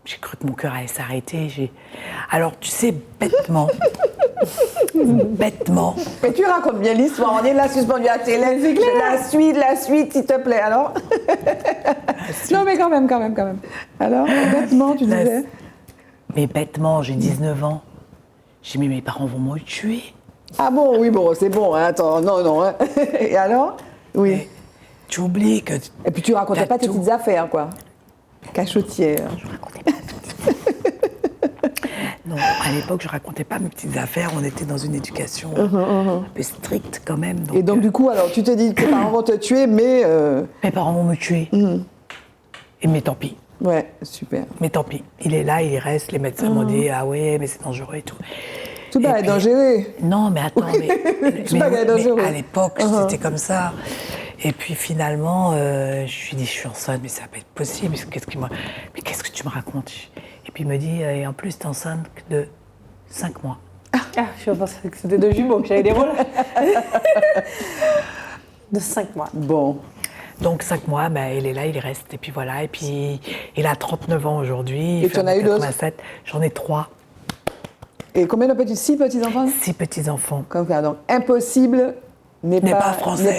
S2: j'ai cru que mon cœur allait s'arrêter. Alors, tu sais, bêtement.
S1: Mais tu racontes bien l'histoire, on est là suspendu à la télé. La suite, s'il te plaît, alors. Non, mais quand même. Alors, bêtement, tu disais.
S2: Mais bêtement, j'ai 19 ans. J'ai dit, mais mes parents vont me tuer.
S1: Ah bon, oui, bon, c'est bon, hein, attends, non. Hein. Et alors? Oui.
S2: Mais tu oublies que...
S1: Et puis tu racontais pas tes petites affaires, quoi. Cachotière.
S2: Je racontais pas mes petites affaires. Non, à l'époque, je racontais pas mes petites affaires. On était dans une éducation un peu stricte quand même.
S1: Et donc, du coup, alors, tu te dis que tes parents vont te tuer, mais...
S2: Mes parents vont me tuer. Mais tant pis.
S1: Ouais, super.
S2: Mais tant pis. Il est là, il reste. Les médecins m'ont dit, ah ouais, mais c'est dangereux et tout.
S1: Tout va être dangereux.
S2: Non, mais attends, mais à l'époque, c'était comme ça. Et puis finalement, je lui dis, je suis enceinte, mais ça va pas être possible. Mais qu'est-ce que tu me racontes? Et puis il me dit, et en plus, t'es enceinte de 5 mois.
S3: Ah, je pensais que c'était 2 jumeaux, que j'avais des rôles. De 5 mois.
S1: Bon.
S2: Donc 5 mois, il est là, il reste. Et puis voilà, et puis il a 39 ans aujourd'hui.
S1: Et tu en as eu d'autres?
S2: J'en ai 3.
S1: Et combien de petits? 6 petits-enfants?
S2: 6 petits-enfants.
S1: Comme ça, donc impossible n'est pas français.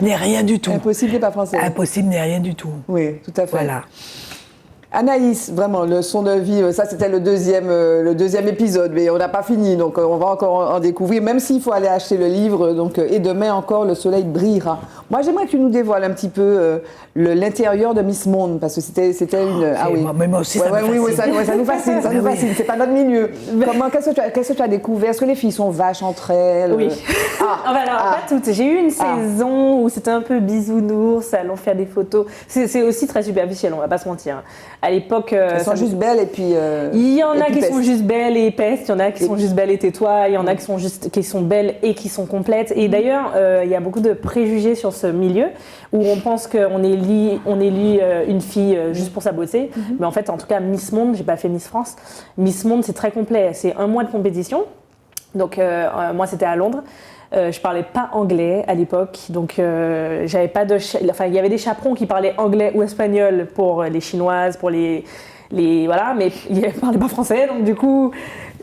S2: N'est rien du tout.
S1: Impossible n'est pas français.
S2: Impossible n'est rien du tout.
S1: Oui, tout à fait.
S2: Voilà.
S1: Anaïs, vraiment, leçon de vie, ça c'était le deuxième épisode, mais on n'a pas fini, donc on va encore en découvrir, même s'il faut aller acheter le livre, donc, et demain encore, le soleil brillera. Moi, j'aimerais que tu nous dévoiles un petit peu l'intérieur de Miss Monde, parce que c'était une... Ah oui.
S2: Mais moi aussi, ça me fascine.
S1: Oui, ça nous fascine, c'est pas notre milieu. Qu'est-ce que tu as découvert? Est-ce que les filles sont vaches entre elles?
S3: Oui. Pas toutes. J'ai eu une saison où c'était un peu bisounours, allons faire des photos. C'est aussi très superficiel, on va pas se mentir. À l'époque...
S1: Elles sont juste belles et puis...
S3: Il y en a qui sont juste belles et épaisses, il y en a qui sont juste belles et tais-toi, il y en a qui sont belles et qui sont complètes. Et d'ailleurs, il y a beaucoup de préjugés sur ce milieu où on pense qu'on élit une fille juste pour sa beauté. Mais en fait, en tout cas, Miss Monde, j'ai pas fait Miss France. Miss Monde, c'est très complet. C'est 1 mois de compétition. Donc, moi, c'était à Londres. Je parlais pas anglais à l'époque, donc j'avais pas de... il y avait des chaperons qui parlaient anglais ou espagnol pour les chinoises, pour les voilà, mais ils parlaient pas français, donc du coup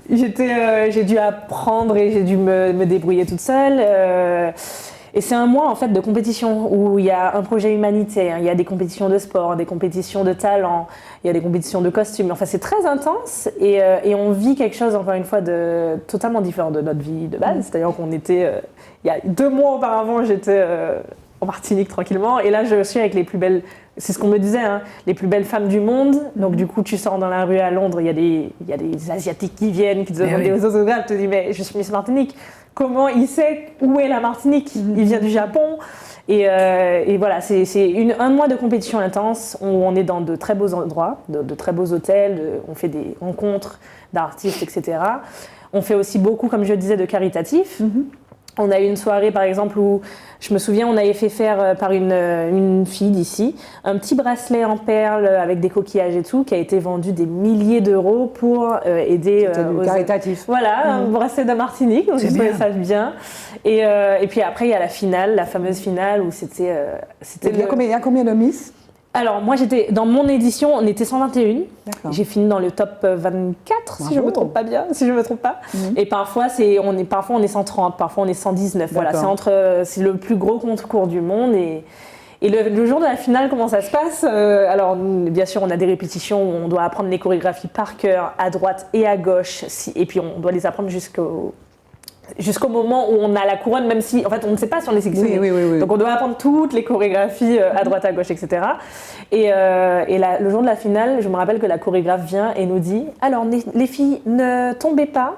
S3: j'ai dû apprendre et j'ai dû me débrouiller toute seule. Et c'est 1 mois en fait de compétition où il y a un projet humanitaire, il y a des compétitions de sport, des compétitions de talent, il y a des compétitions de costumes. Enfin, c'est très intense et on vit quelque chose, encore une fois, de totalement différent de notre vie de base. C'est-à-dire qu'on était, il y a 2 mois auparavant, j'étais en Martinique tranquillement et là, je suis avec les plus belles, c'est ce qu'on me disait, hein, les plus belles femmes du monde. Donc du coup, tu sors dans la rue à Londres, il y a des Asiatiques qui viennent, qui te demandent des autographes, tu te dis, mais je suis Miss Martinique. Comment il sait où est la Martinique? Il vient du Japon. Et voilà, c'est 1 mois de compétition intense où on est dans de très beaux endroits, de très beaux hôtels, on fait des rencontres d'artistes, etc. On fait aussi beaucoup, comme je le disais, de caritatif. On a eu une soirée, par exemple, où je me souviens, on avait fait faire par une fille d'ici un petit bracelet en perles avec des coquillages et tout, qui a été vendu des milliers d'euros pour aider
S1: aux caritatif.
S3: Voilà, un bracelet de Martinique, donc je trouvais ça bien. Et puis après, il y a la finale, la fameuse finale où c'était.
S1: Il y a combien de Miss?
S3: Alors, moi, dans mon édition, on était 121.
S1: D'accord.
S3: J'ai fini dans le top 24, si je ne me trompe pas bien, si je me trompe pas. Et parfois, on est 130, parfois on est 119. Voilà, c'est le plus gros concours du monde. Et le jour de la finale, comment ça se passe? Alors, bien sûr, on a des répétitions où on doit apprendre les chorégraphies par cœur, à droite et à gauche. Et puis, on doit les apprendre jusqu'au moment où on a la couronne, même si, en fait, on ne sait pas si on est sélectionné.
S1: Oui.
S3: Donc, on doit apprendre toutes les chorégraphies à droite, à gauche, etc. Et le jour de la finale, je me rappelle que la chorégraphe vient et nous dit « Alors, les filles, ne tombez pas. »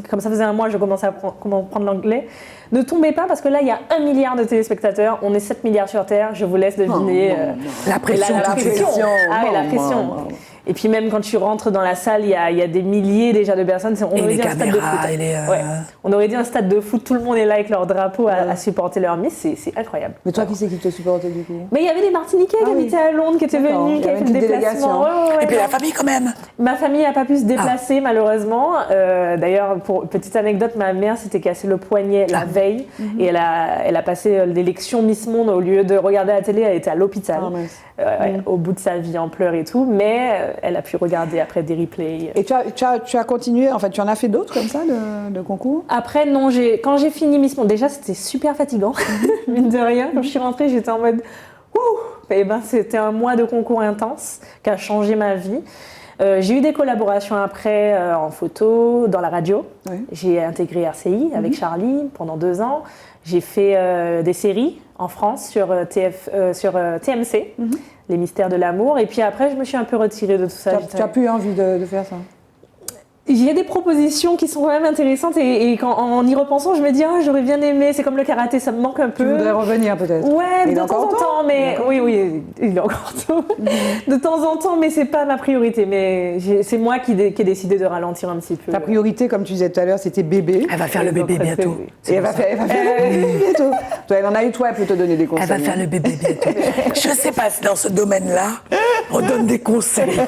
S3: comme ça faisait un mois, je commençais à prendre l'anglais. Ne tombez pas parce que là, il y a 1 milliard de téléspectateurs. On est 7 milliards sur Terre. Je vous laisse deviner.
S2: La pression.
S3: La pression. Ah oui, la pression. Et puis même quand tu rentres dans la salle, il y a des milliers déjà de personnes. On aurait dit un stade de foot. On aurait dit un stade de foot. Tout le monde est là avec leur drapeau à supporter leur Miss. C'est incroyable.
S1: Mais toi, qui c'est qui te supportait du coup?
S3: Mais il y avait des Martiniquais qui habitaient à Londres, qui étaient venus, qui avaient fait le déplacement.
S2: Et puis la famille quand même.
S3: Ma famille n'a pas pu se déplacer malheureusement. D'ailleurs, pour petite anecdote, ma mère s'était cassé le poignet la veille et elle a passé l'élection Miss Monde. Au lieu de regarder la télé, elle était à l'hôpital. Au bout de sa vie en pleurs et tout, mais elle a pu regarder après des replays.
S1: Et tu as continué, en fait, tu en as fait d'autres comme ça de concours?
S3: Après, non, quand j'ai fini Miss Monde, déjà c'était super fatigant, mine de rien. Quand je suis rentrée, j'étais en mode ouh! Et ben, c'était un mois de concours intense qui a changé ma vie. J'ai eu des collaborations après en photo, dans la radio. Oui. J'ai intégré RCI avec Charlie pendant 2 ans. J'ai fait des séries en France sur TMC, Les Mystères de l'amour. Et puis après, je me suis un peu retirée de tout ça.
S1: Tu n'as plus envie de faire ça?
S3: Il y a des propositions qui sont quand même intéressantes et en y repensant, je me dis j'aurais bien aimé, c'est comme le karaté, ça me manque un peu.
S1: Tu voudrais revenir peut-être?
S3: Ouais, de temps en temps, mais oui, il est encore tôt. De temps en temps, mais c'est pas ma priorité. Mais c'est moi qui ai décidé de ralentir un petit peu.
S1: Ta priorité, comme tu disais tout à l'heure, c'était bébé.
S2: Elle va faire le bébé bientôt.
S1: Et elle va faire le bébé bientôt. Toi, elle en a eu, toi, elle peut te donner des conseils.
S2: Elle va faire le bébé bientôt. Je sais pas si dans ce domaine-là, on donne des conseils.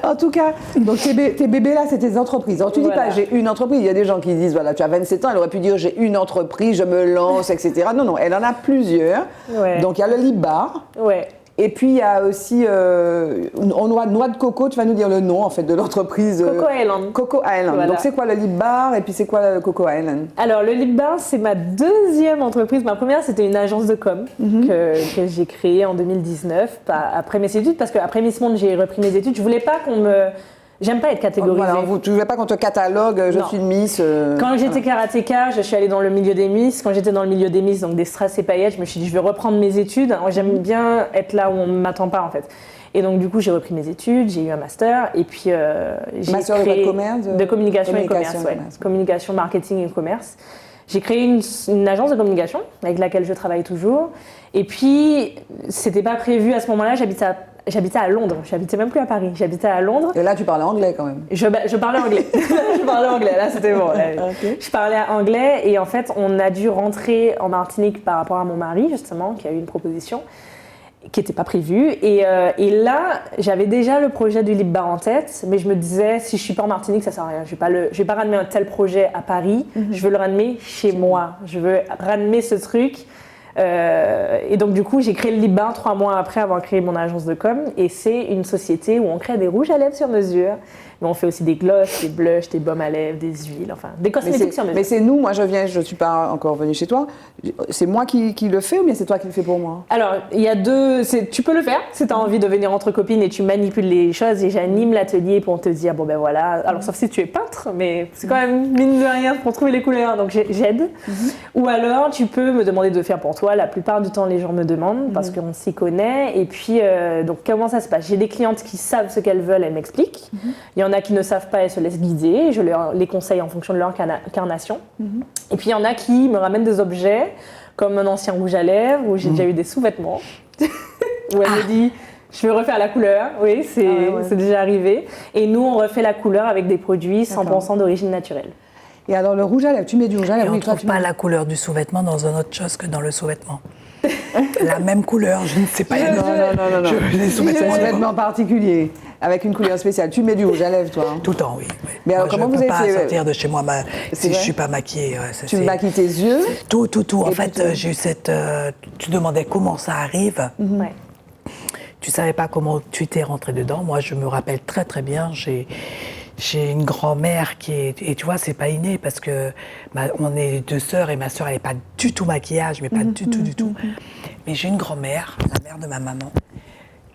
S1: En tout cas, donc tes bébés là, c'est tes entreprises. Alors tu dis pas j'ai une entreprise. Il y a des gens qui disent voilà, tu as 27 ans, elle aurait pu dire j'ai une entreprise, je me lance, etc. Non, elle en a plusieurs. Ouais. Donc il y a le Lip Bar.
S3: Ouais.
S1: Et puis il y a aussi noix de coco. Tu vas nous dire le nom en fait de l'entreprise.
S3: Coco Island.
S1: Coco Island. Voilà. Donc c'est quoi le Lip Bar et puis c'est quoi le Coco Island? Alors
S3: le Lip Bar, c'est ma 2e entreprise. Ma première, c'était une agence de com que j'ai créée en 2019 après mes études, parce qu'après Miss Monde, j'ai repris mes études. Je voulais pas J'aime pas être catégorisée.
S1: Voilà, tu ne veux pas qu'on te catalogue, je suis une Miss.
S3: Quand j'étais karatéka, je suis allée dans le milieu des Miss. Quand j'étais dans le milieu des Miss, donc des strass et paillettes, je me suis dit je vais reprendre mes études. J'aime bien être là où on ne m'attend pas en fait. Et donc du coup j'ai repris mes études, j'ai eu un master et puis j'ai
S1: master
S3: créé
S1: de commerce,
S3: de communication et commerce, communication, marketing et commerce. J'ai créé une agence de communication avec laquelle je travaille toujours. Et puis c'était pas prévu à ce moment-là. J'habitais à Londres, j'habitais même plus à Paris, j'habitais à Londres.
S1: Et là, tu parlais anglais quand même.
S3: Je parlais anglais. Je parlais anglais, là c'était bon. Là. Okay. Je parlais anglais et en fait, on a dû rentrer en Martinique par rapport à mon mari, justement, qui a eu une proposition qui n'était pas prévue. Et là, j'avais déjà le projet du Lip Bar en tête, mais je me disais, si je ne suis pas en Martinique, ça ne sert à rien. Je ne vais pas ramener un tel projet à Paris, je veux le ramener chez moi. Je veux ramener ce truc. Et donc du coup j'ai créé le Lip Bar 3 mois après avoir créé mon agence de com, et c'est une société où on crée des rouges à lèvres sur mesure, mais on fait aussi des glosses, des blushs, des baumes à lèvres, des huiles, enfin des cosmétiques sur mesure.
S1: Mais c'est nous, moi je ne suis pas encore venue chez toi, c'est moi qui le fais ou bien c'est toi qui le fais pour moi?
S3: Alors il y a tu peux le faire si tu as envie de venir entre copines et tu manipules les choses, et j'anime l'atelier pour te dire bon ben voilà, alors sauf si tu es peintre, mais c'est quand même mine de rien pour trouver les couleurs, donc j'aide. Ou alors tu peux me demander de faire pour toi. La plupart du temps, les gens me demandent parce qu'on s'y connaît. Et puis, donc, comment ça se passe? J'ai des clientes qui savent ce qu'elles veulent, elles m'expliquent. Il y en a qui ne savent pas, elles se laissent guider. Je leur les conseille en fonction de leur incarnation. Et puis, il y en a qui me ramènent des objets, comme un ancien rouge à lèvres, où j'ai déjà eu des sous-vêtements, où elle me dit je veux refaire la couleur. Oui, c'est déjà arrivé. Et nous, on refait la couleur avec des produits 100% d'origine naturelle.
S1: Et alors le rouge à lèvres, tu mets du rouge à lèvres.
S2: Et on ne trouve pas la couleur du sous-vêtement dans une autre chose que dans le sous-vêtement. La même couleur, je ne sais pas.
S1: Non. Des sous-vêtements particuliers, avec une couleur spéciale. Tu mets du rouge à lèvres, toi?
S2: Tout le temps, oui.
S1: Mais alors, comment vous avez fait?
S2: Je ne peux pas sortir de chez moi si je ne suis pas maquillée.
S1: Tu maquilles tes yeux?
S2: Tout. En fait, j'ai eu cette... tu demandais comment ça arrive.
S3: Ouais.
S2: Tu ne savais pas comment tu t'es rentrée dedans. Moi, je me rappelle très très bien. J'ai une grand-mère qui est... Et tu vois, c'est pas inné parce que on est 2 sœurs et ma sœur, elle n'est pas du tout maquillage, mais pas du tout. Mais j'ai une grand-mère, la mère de ma maman,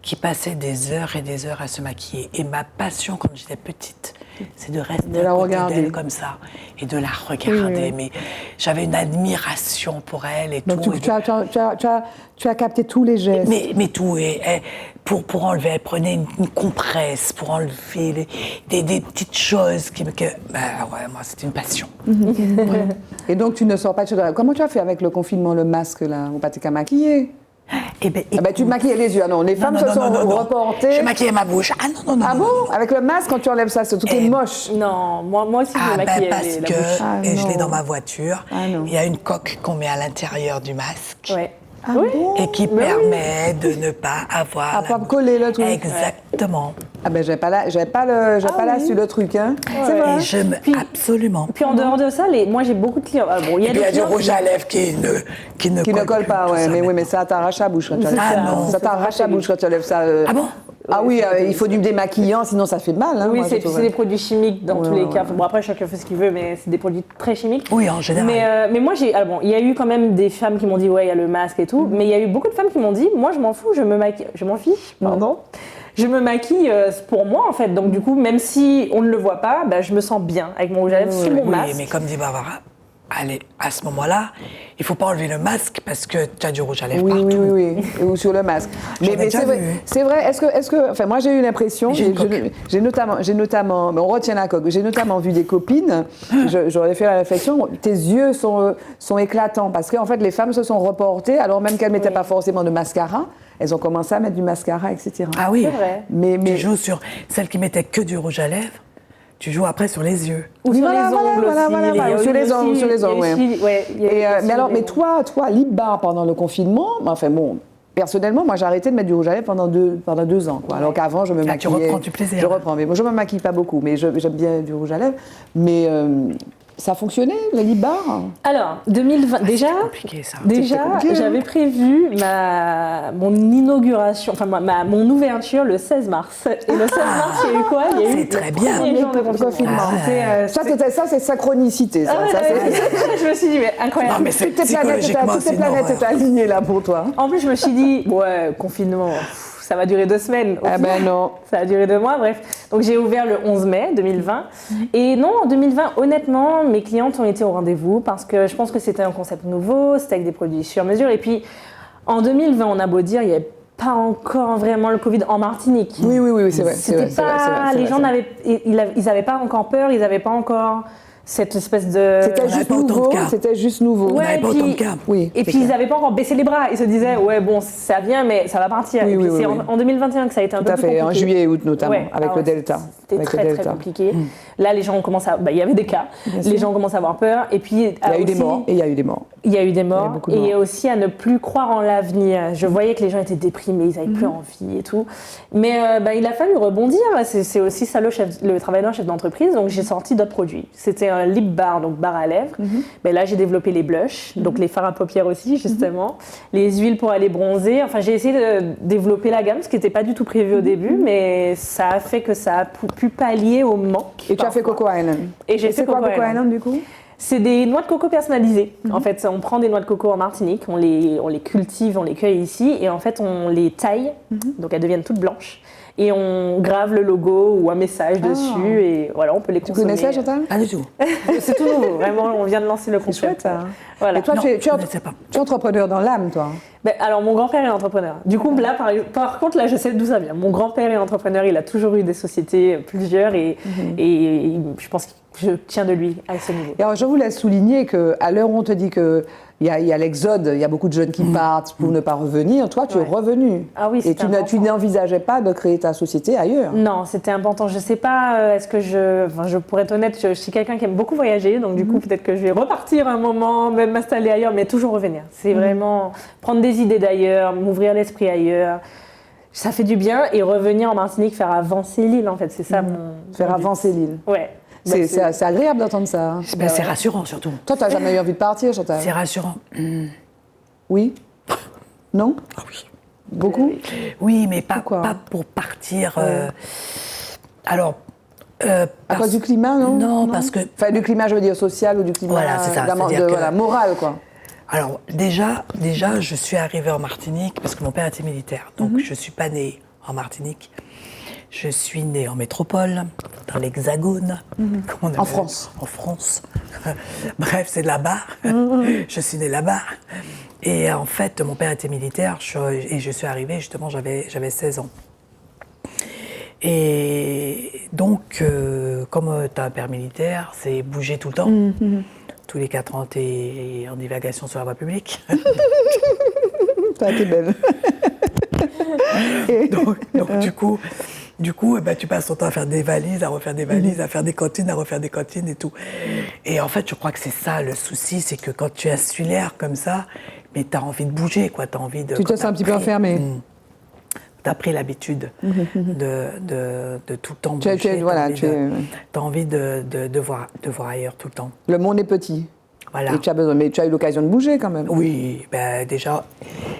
S2: qui passait des heures et des heures à se maquiller. Et ma passion quand j'étais petite, c'est de rester
S1: De la
S2: à côté
S1: regarder.
S2: d'elle comme ça et de la regarder.
S3: Oui.
S2: Mais j'avais une admiration pour elle et
S1: Donc
S2: tout.
S1: tu as capté tous les gestes.
S2: Mais tout, pour enlever, elle prenait une compresse pour enlever des petites choses moi, c'était une passion.
S1: Et donc tu ne sors pas de chez toi. Comment tu as fait avec le confinement, le masque là? On pas t'es qu'à maquiller.
S2: Eh ben,
S1: Ah ben, tu te maquillais les yeux. Ah non, les femmes se sont reportées.
S2: Je maquillais ma bouche. Ah non.
S1: Ah bon? Avec le masque, quand tu enlèves ça, c'est tout est moche.
S3: Non, moi aussi, je me maquillais
S2: parce
S3: la
S2: que
S3: bouche.
S1: Ah,
S2: et je l'ai
S1: non.
S2: dans ma voiture.
S1: Ah, non.
S2: Il y a une coque qu'on met à l'intérieur du masque.
S3: Ouais.
S1: Ah
S3: Oui.
S1: bon?
S2: Et qui permet de ne pas avoir.
S1: À pas me coller le truc.
S2: Exactement.
S1: Ah ben j'ai pas là sur le truc hein. C'est vrai.
S2: Et absolument.
S3: Puis en dehors de ça, moi j'ai beaucoup de clients. Bon, il y a
S2: Et puis il
S3: des
S2: y a du
S3: clients
S2: rouge à lèvres qui ne
S1: colle pas, ouais. Mais oui, mais ça t'arrache la bouche quand tu enlèves
S2: Ah
S1: ça.
S2: non.
S1: Ça t'arrache la bouche quand tu enlèves ça.
S2: Ah bon?
S1: Ah oui, il faut du démaquillant, sinon ça fait mal. Hein,
S3: Oui,
S1: moi, je
S3: c'est
S1: trouve.
S3: des produits chimiques dans
S1: Ouais,
S3: tous les
S1: ouais,
S3: cas.
S1: ouais.
S3: Bon, après, chacun fait ce qu'il veut, mais c'est des produits très chimiques.
S2: Oui, en général.
S3: Mais moi, il y a eu quand même des femmes qui m'ont dit, ouais, il y a le masque et tout. Mais il y a eu beaucoup de femmes qui m'ont dit, moi, je m'en fous, je m'en fiche, pardon. Je me maquille pour moi, en fait. Donc, du coup, même si on ne le voit pas, bah, je me sens bien avec mon rouge à lèvres sous mon masque.
S2: Oui, mais comme dit Barbara, allez, à ce moment-là, il ne faut pas enlever le masque parce que tu as du rouge à lèvres partout.
S1: Oui. Ou sur le masque. Mais
S2: déjà
S1: c'est vrai,
S2: vu.
S1: c'est vrai. Est-ce que, enfin, moi j'ai eu l'impression,
S2: J'ai une coque.
S1: j'ai notamment, mais on retient la coque. J'ai notamment vu des copines. J'aurais fait la réflexion. Tes yeux sont éclatants parce qu'en fait les femmes se sont reportées alors même qu'elles mettaient pas forcément de mascara. Elles ont commencé à mettre du mascara, etc.
S2: Ah oui.
S3: C'est vrai.
S1: Mais
S2: Tu joues sur celles qui mettaient que du rouge à lèvres, tu joues après sur les yeux.
S3: Ou
S1: Oui,
S3: sur
S1: voilà,
S3: les ongles
S1: voilà,
S3: aussi.
S1: voilà,
S3: Il y a
S1: voilà,
S3: eu
S1: sur les ongles,
S3: aussi-
S1: sur les
S3: il y a
S1: ongles,
S3: aussi- ouais, il y a eu aussi
S1: mais
S3: les-
S1: toi, lip bar pendant le confinement, enfin bon, personnellement, moi j'ai arrêté de mettre du rouge à lèvres pendant 2 ans, quoi. Alors qu'avant, je me
S2: Là,
S1: maquillais.
S2: tu reprends du plaisir.
S1: Je reprends, mais bon, je me maquille pas beaucoup, mais j'aime bien du rouge à lèvres. Mais ça fonctionnait, le lip bar?
S3: Alors, 2020, déjà,
S2: C'est compliqué ça.
S3: Déjà,
S1: compliqué, hein.
S3: j'avais prévu mon inauguration, enfin mon ouverture le 16 mars. Et le 16 mars, il y a eu quoi? Il y a eu
S2: C'est très bien.
S3: premier jour de
S1: Le
S3: confinement.
S1: confinement.
S3: C'était,
S1: Ça, c'est synchronicité. Ça,
S3: Ah ouais,
S1: ça,
S3: ouais,
S1: c'est-
S3: ouais. Je me suis dit, mais incroyable.
S2: Non, mais c'est
S1: Toutes tes planètes
S2: psychologiquement, c'est une
S1: étaient
S2: horreur.
S1: alignées là pour toi.
S3: En plus, je me suis dit, ouais, confinement, ça va durer 2 semaines. Au
S1: Ah
S3: final,
S1: ben non.
S3: Ça a duré 2 mois, bref. Donc j'ai ouvert le 11 mai 2020. Et non, en 2020, honnêtement, mes clientes ont été au rendez-vous parce que je pense que c'était un concept nouveau, c'était avec des produits sur mesure. Et puis, en 2020, on a beau dire, il n'y avait pas encore vraiment le Covid en Martinique.
S1: Oui, c'est vrai. c'est vrai,
S3: C'était
S1: c'est vrai, c'est vrai,
S3: pas,
S1: c'est
S3: les
S1: vrai,
S3: gens
S1: c'est vrai.
S3: ils n'avaient pas encore peur, ils n'avaient pas encore cette espèce de...
S1: C'était
S2: n'avait
S1: juste
S2: pas autant de
S1: nouveau.
S2: cas.
S1: C'était juste nouveau.
S2: On n'avait pas
S3: puis-
S2: autant de cas.
S1: Oui.
S3: Et
S1: c'est
S3: puis
S1: clair.
S3: ils n'avaient pas encore baissé les bras. Ils se disaient, ouais, bon, ça vient, mais ça va partir.
S1: Oui,
S3: et puis
S1: oui,
S3: c'est
S1: oui.
S3: en 2021 que ça a été un
S1: Tout
S3: peu
S1: à
S3: plus
S1: fait,
S3: compliqué.
S1: en juillet et août notamment,
S3: Ouais,
S1: avec
S3: ah
S1: le
S3: ouais,
S1: Delta.
S3: C'était
S1: Avec le
S3: très, très
S1: Delta.
S3: compliqué. Là, les gens ont commencé à... il y avait des cas.
S1: Bien
S3: Les
S1: sûr.
S3: gens ont commencé à avoir peur. Et puis,
S1: Il y a eu des
S3: aussi,
S1: morts. Et il y a eu des morts.
S3: Il y a eu des
S1: Il y a
S3: morts.
S1: eu beaucoup de
S3: Et
S1: morts.
S3: aussi à ne plus croire en l'avenir. Je voyais que les gens étaient déprimés, ils n'avaient plus envie et tout. Mais il a fallu rebondir. C'est aussi ça le travail d'un chef d'entreprise. Donc j'ai sorti d'autres produits. C'était un lip bar, donc bar à lèvres. Mais là, j'ai développé les blushs, donc les fards à paupières aussi, justement. Les huiles pour aller bronzer. Enfin, j'ai essayé de développer la gamme, ce qui n'était pas du tout prévu au début. Mais ça a fait que ça a pu pallier au manque.
S1: Et tu as fait
S3: parfois.
S1: Coco Island.
S3: Et j'ai
S1: c'est
S3: fait
S1: quoi
S3: Coco
S1: Coco
S3: Island
S1: Island du coup?
S3: C'est des noix de coco personnalisées. En fait, on prend des noix de coco en Martinique, on les cultive, on les cueille ici, et en fait, on les taille, donc elles deviennent toutes blanches, et on grave le logo ou un message dessus, et voilà, on peut les
S1: Tu
S3: consommer.
S1: connaissais Chantal?
S2: Pas du tout.
S3: C'est tout nouveau, vraiment, on vient de lancer le concept.
S1: chouette, ça.
S3: Voilà.
S1: Et toi,
S2: Non,
S1: tu es
S2: je ne sais pas.
S1: entrepreneur dans l'âme, toi.
S3: Alors, mon grand-père est entrepreneur. Du coup, là, par contre, là, je sais d'où ça vient. Mon grand-père est entrepreneur, il a toujours eu des sociétés, plusieurs, et je pense que je tiens de lui à ce niveau.
S1: Et alors, je voulais souligner qu'à l'heure où on te dit qu'il y a l'exode, il y a beaucoup de jeunes qui partent pour ne pas revenir, toi, tu es
S3: Ouais.
S1: revenu.
S3: Ah oui,
S1: Et
S3: c'était
S1: tu
S3: important.
S1: n'envisageais pas de créer ta société ailleurs.
S3: Non, c'était important. Je sais pas, est-ce que je pourrais être honnête, je suis quelqu'un qui aime beaucoup voyager, donc du coup peut-être que je vais repartir un moment, même m'installer ailleurs, mais toujours revenir. C'est vraiment prendre des idées d'ailleurs, m'ouvrir l'esprit ailleurs. Ça fait du bien et revenir en Martinique, faire avancer l'île en fait, c'est ça
S1: Faire
S3: mon but.
S1: avancer l'île.
S3: Ouais.
S1: C'est agréable d'entendre ça. hein.
S2: Ben, c'est rassurant surtout.
S1: Toi, tu n'as jamais eu envie de partir, Chantal?
S2: C'est rassurant.
S1: Oui? Non?
S2: Ah oui.
S1: Beaucoup?
S2: Oui, mais pas
S1: Pourquoi?
S2: pour partir. Alors.
S1: À
S2: parce-
S1: cause du climat, non?
S2: Non, parce que.
S1: Enfin, du climat, je veux dire, social ou du climat
S2: Voilà, c'est ça, c'est-à-dire que-
S1: voilà, moral, quoi.
S2: Alors, déjà, je suis arrivée en Martinique parce que mon père était militaire. Donc, je ne suis pas née en Martinique. Je suis née en métropole, dans l'Hexagone.
S1: En France.
S2: En France. Bref, c'est là-bas. Je suis née là-bas. Et en fait, mon père était militaire et je suis arrivée, justement, j'avais 16 ans. Et donc, comme tu as un père militaire, c'est bouger tout le temps. Tous les 4 ans, tu es en divagation sur la voie publique.
S1: Ça a été belle.
S2: donc du coup, tu passes ton temps à faire des valises, à refaire des valises, à faire des cantines, à refaire des cantines et tout. Et en fait, je crois que c'est ça le souci, c'est que quand tu es insulaire comme ça, mais tu as envie de bouger, quoi. T'as envie de.
S1: Tu te sens un petit peu enfermé.
S2: Tu as pris l'habitude de tout le temps bouger. Tu as envie de voir ailleurs tout le temps.
S1: Le monde est petit.
S2: Voilà.
S1: Et tu as besoin, mais tu as eu l'occasion de bouger quand même.
S2: Oui, déjà,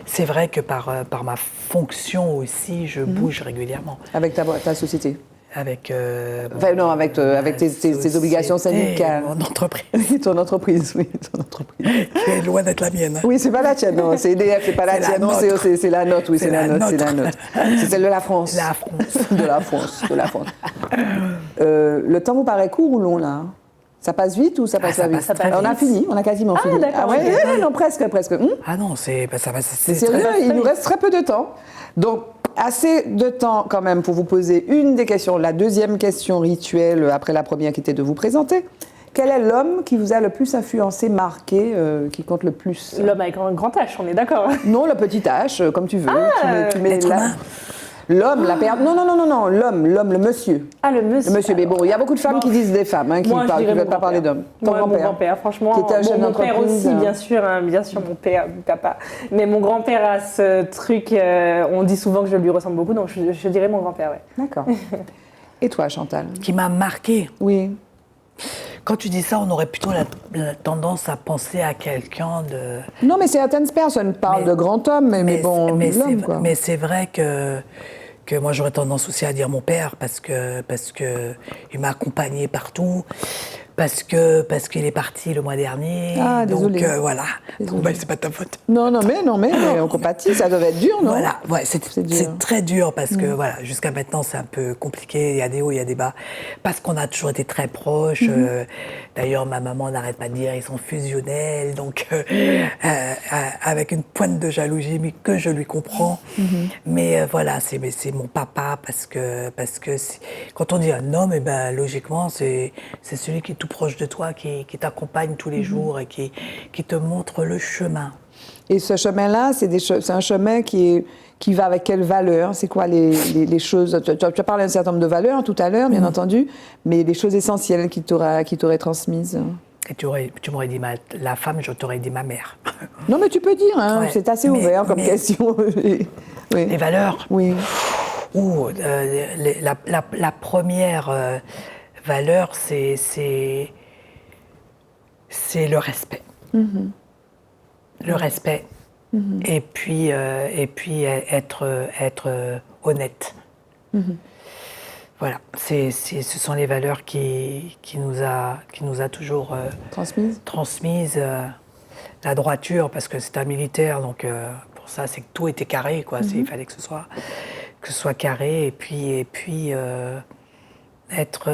S2: c'est vrai que par ma fonction aussi, je bouge régulièrement.
S1: Avec ta société.
S2: Avec
S1: avec tes obligations syndicales.
S2: Mon entreprise.
S1: Ton entreprise, oui, ton entreprise.
S2: Qui est loin d'être la mienne.
S1: Oui, c'est pas la tienne, non, c'est EDF, c'est pas la tienne, non, c'est la nôtre, oui, c'est la nôtre. C'est celle de la France.
S2: La France.
S1: De la France. Le temps vous paraît court ou long, là? Ça passe vite ou ça passe pas vite? On a fini, on a quasiment fini.
S3: D'accord.
S1: Non, presque.
S2: Ah non, c'est
S1: sérieux, il nous reste très peu de temps. Donc, assez de temps quand même pour vous poser une des questions, la deuxième question rituelle après la première qui était de vous présenter. Quel est l'homme qui vous a le plus influencé, marqué, qui compte le plus?
S3: L'homme avec un grand H, on est d'accord.
S1: Non, le petit H, comme tu veux. Tu mets
S2: l'être humain.
S1: L'homme, la perte. Non, l'homme, le monsieur.
S3: Ah, le monsieur.
S1: Le monsieur, mais bon, il y a beaucoup de femmes qui disent des femmes, qui ne veulent pas parler d'hommes.
S3: Mon grand-père, franchement.
S1: Qui était un chef
S3: mon père
S1: d'entreprise.
S3: aussi, bien sûr, mon père, mon papa. Mais mon grand-père a ce truc, on dit souvent que je lui ressemble beaucoup, donc je dirais mon grand-père, ouais.
S1: D'accord. Et toi, Chantal?
S2: Qui m'a marquée.
S1: Oui.
S2: Quand tu dis ça, on aurait plutôt la tendance à penser à quelqu'un de...
S1: Non, mais certaines personnes parlent de grand homme, mais bon, l'homme, quoi.
S2: Mais c'est vrai que moi, j'aurais tendance aussi à dire mon père, parce que il m'a accompagné partout, parce qu'il est parti le mois dernier.
S1: Ah, désolé.
S2: Donc, voilà. Bon, c'est pas ta faute.
S1: Non, mais on compatit, ça devait être dur, non?
S2: Voilà, ouais, c'est très dur parce que voilà, jusqu'à maintenant c'est un peu compliqué, il y a des hauts, il y a des bas, parce qu'on a toujours été très proches. D'ailleurs, ma maman n'arrête pas de dire ils sont fusionnels, donc avec une pointe de jalousie, mais que je lui comprends. Mais voilà, c'est mon papa parce que quand on dit un homme, et ben logiquement c'est celui qui est tout proche de toi, qui t'accompagne tous les jours et qui te montre le chemin.
S1: Et ce chemin-là, c'est un chemin qui va avec quelles valeurs? C'est quoi les choses? Tu as parlé d'un certain nombre de valeurs tout à l'heure, bien entendu, mais les choses essentielles qui t'auraient transmises?
S2: Et tu m'aurais dit la femme, je t'aurais dit ma mère.
S1: Non, mais tu peux dire, hein, ouais, c'est assez ouvert comme question. Oui.
S2: Les valeurs?
S1: Oui.
S2: La première valeur, c'est le respect. Le respect. Et puis être honnête. Voilà, ce sont les valeurs qui nous a toujours transmises. La droiture, parce que c'est un militaire, donc pour ça, c'est que tout était carré, quoi. Il fallait que ce soit carré, et puis être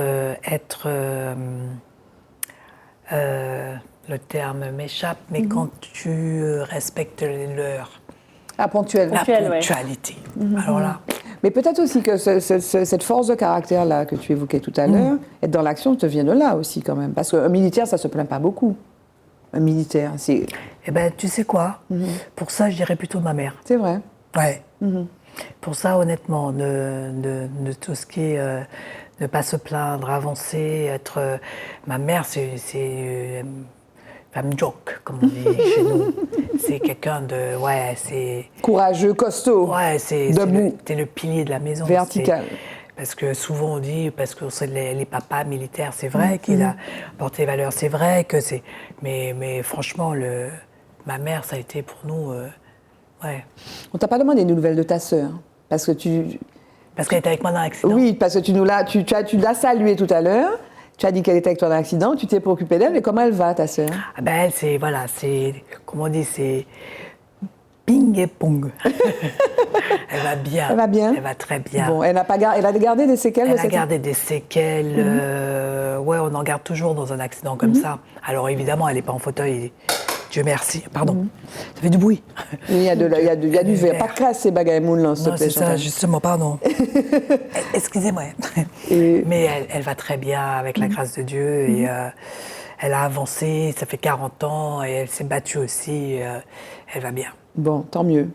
S2: le terme m'échappe, mais quand tu respectes les leurs.
S1: La
S2: ponctualité. Alors là.
S1: Mais peut-être aussi que cette force de caractère-là que tu évoquais tout à l'heure, être dans l'action, te vient de là aussi quand même. Parce qu'un militaire, ça se plaint pas beaucoup. Un militaire, c'est...
S2: Eh ben, tu sais quoi? Pour ça, je dirais plutôt ma mère.
S1: C'est vrai.
S2: Ouais. Pour ça, honnêtement, de tout ce qui est... ne pas se plaindre, avancer, être... ma mère, c'est femme joke, comme on dit chez nous. C'est quelqu'un de... Ouais, c'est...
S1: Courageux, costaud.
S2: Ouais,
S1: debout.
S2: T'es le pilier de la maison.
S1: Vertical.
S2: Parce que souvent on dit, parce que c'est les papas militaires, c'est vrai qu'il a porté valeur, c'est vrai que c'est... Mais franchement, ma mère, ça a été pour nous... ouais.
S1: On t'a pas demandé des nouvelles de ta sœur? Parce que
S2: Parce qu'elle était avec moi dans l'accident.
S1: Oui, parce que tu l'as saluée tout à l'heure. Tu as dit qu'elle était avec toi dans l'accident, tu t'es préoccupée d'elle, mais comment elle va, ta sœur?
S2: Ah ben elle, comment on dit, c'est ping et pong. Elle va bien.
S1: Elle va bien.
S2: Elle va très bien.
S1: Bon, elle a gardé des séquelles
S2: Elle
S1: de
S2: a
S1: cette...
S2: gardé des séquelles. Ouais, on en garde toujours dans un accident comme ça. Alors évidemment, elle n'est pas en fauteuil. Dieu merci. Pardon. Ça fait du bruit.
S1: Il y a du verre. Pas casser bagaille moule, là, s'il te
S2: Non,
S1: plaît,
S2: c'est ça,
S1: Chantal.
S2: justement, pardon. Excusez-moi. Mais elle va très bien avec la grâce de Dieu. Et elle a avancé, ça fait 40 ans, et elle s'est battue aussi. Elle va bien.
S1: Bon, tant mieux.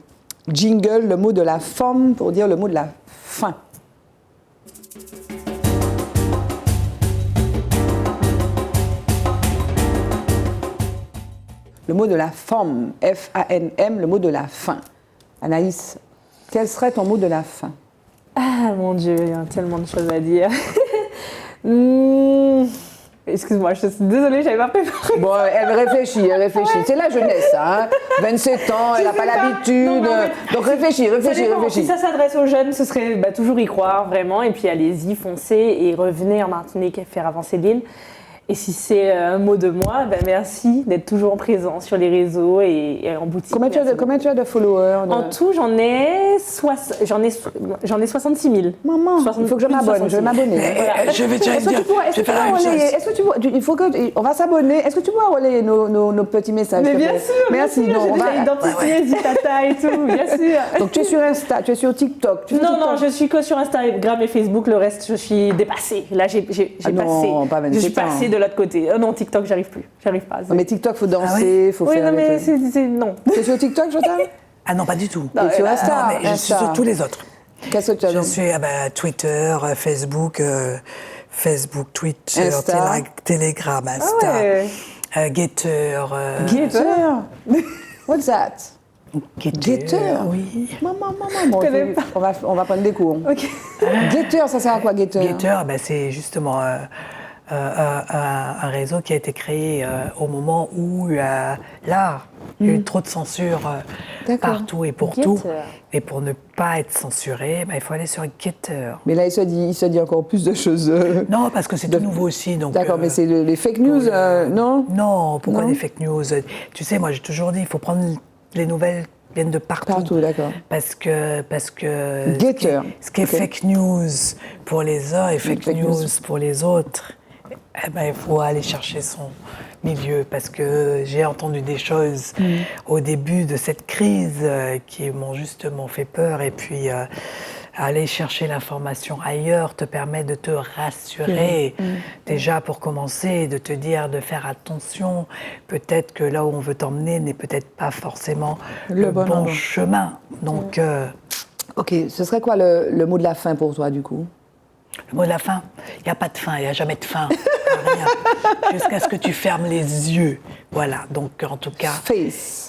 S1: Jingle, le mot de la femme pour dire le mot de la fin. Le mot de la femme, F-A-N-M, le mot de la fin. Anaïs, quel serait ton mot de la fin?
S3: Ah mon Dieu, il y a tellement de choses à dire. Excuse-moi, je suis désolée, j'avais pas préparé.
S1: Bon, elle réfléchit. Ouais. C'est la jeunesse, hein. 27 ans, elle n'a pas l'habitude.
S3: Non,
S1: Donc réfléchis.
S3: Si ça s'adresse aux jeunes, ce serait toujours y croire, vraiment. Et puis allez-y, foncez et revenez en Martinique et faire avancer l'île. Et si c'est un mot de moi, merci d'être toujours présent sur les réseaux et en boutique.
S1: Combien tu as de followers
S3: En tout, j'en ai 66 000.
S1: Maman, il faut que je m'abonne. Je vais m'abonner.
S2: Voilà. Je vais déjà dire.
S1: On va s'abonner. Est-ce que tu pourras relayer nos petits messages?
S3: Mais bien sûr.
S1: Merci.
S3: Bien sûr, j'ai déjà identifié Zitata et tout, bien sûr.
S1: Donc tu es sur Insta, tu es sur TikTok.
S3: Non, je suis que sur Instagram et Facebook. Le reste, je suis dépassée. Là, j'ai passé. Je suis passée de l'autre côté. Non, TikTok, j'arrive pas.
S1: Non, mais TikTok, faut danser, faut faire.
S3: Oui, non, mais c'est non.
S1: Tu es sur TikTok, Chantal?
S2: Ah non, pas du tout.
S1: Tu es sur Insta?
S2: Non, mais je suis sur tous les autres.
S1: Qu'est-ce que tu as
S2: Je suis Twitter, Facebook, Twitter,
S1: Insta.
S2: Telegram, Insta, Getter.
S1: What's that? Getter.
S2: Oui.
S1: Maman. Bon, on va prendre des cours.
S3: Ok.
S1: Getter, ça sert à quoi, Getter?
S2: Getter, c'est justement un réseau qui a été créé au moment où l'art, il y a eu trop de censure partout et pour tout. Et pour ne pas être censuré, il faut aller sur Getter.
S1: Mais là, il se dit encore plus de choses.
S2: Non, parce que c'est tout nouveau aussi.
S1: D'accord, mais c'est les fake news, non?
S2: Non, pourquoi les fake news? Tu sais, moi j'ai toujours dit, il faut prendre les nouvelles viennent de partout.
S1: Partout, d'accord.
S2: Parce que
S1: Getter.
S2: Ce qui est fake news pour les uns et fake news pour les autres, il faut aller chercher son milieu. Parce que j'ai entendu des choses au début de cette crise qui m'ont justement fait peur. Et puis, aller chercher l'information ailleurs te permet de te rassurer. Déjà, pour commencer, de te dire de faire attention. Peut-être que là où on veut t'emmener n'est peut-être pas forcément le bon chemin. Donc,
S1: Ok, ce serait quoi le mot de la fin pour toi, du coup?
S2: Le mot de la fin, il n'y a pas de fin, il n'y a jamais de fin. Rien. Jusqu'à ce que tu fermes les yeux. Voilà, donc en tout cas,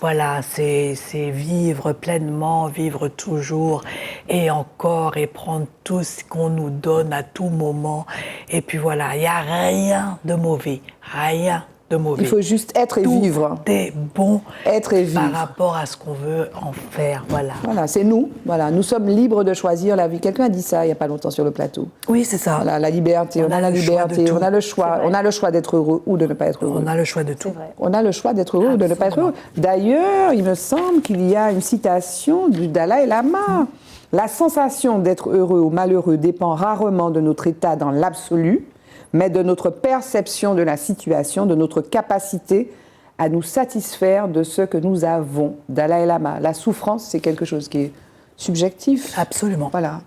S2: voilà, c'est vivre pleinement, vivre toujours et encore et prendre tout ce qu'on nous donne à tout moment. Et puis voilà, il n'y a rien de mauvais, rien de mauvais.
S1: Il faut juste être et vivre.
S2: Tout est bon
S1: être et vivre.
S2: par rapport à ce qu'on veut en faire, voilà.
S1: Voilà, c'est nous. Voilà, nous sommes libres de choisir la vie. Quelqu'un a dit ça il n'y a pas longtemps sur le plateau.
S2: Oui, c'est ça.
S1: Voilà, la liberté, on a la liberté, on a le choix d'être heureux ou de ne pas être heureux.
S2: On a le choix de tout.
S1: On a le choix d'être heureux ou de ne pas être heureux. D'ailleurs, il me semble qu'il y a une citation du Dalai Lama. La sensation d'être heureux ou malheureux dépend rarement de notre état dans l'absolu, mais de notre perception de la situation, de notre capacité à nous satisfaire de ce que nous avons. Dalai Lama, la souffrance, c'est quelque chose qui est subjectif.
S2: Absolument.
S1: Voilà,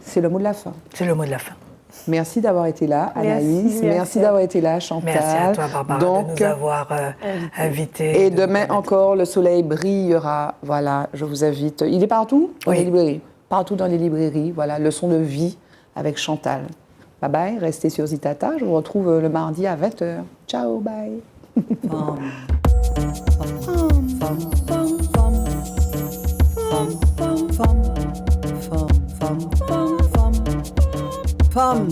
S1: c'est le mot de la fin.
S2: C'est le mot de la fin.
S1: Merci d'avoir été là, Anaïs. Merci d'avoir été là, Chantal.
S2: Merci à toi, Barbara, de nous avoir invités.
S1: Et demain encore, le soleil brillera. Voilà, je vous invite. Il est partout dans les librairies. Partout dans les librairies. Voilà, leçon de vie avec Chantal. Bye bye, restez sur Zitata. Je vous retrouve le mardi à 20h. Ciao, bye.
S4: Femme.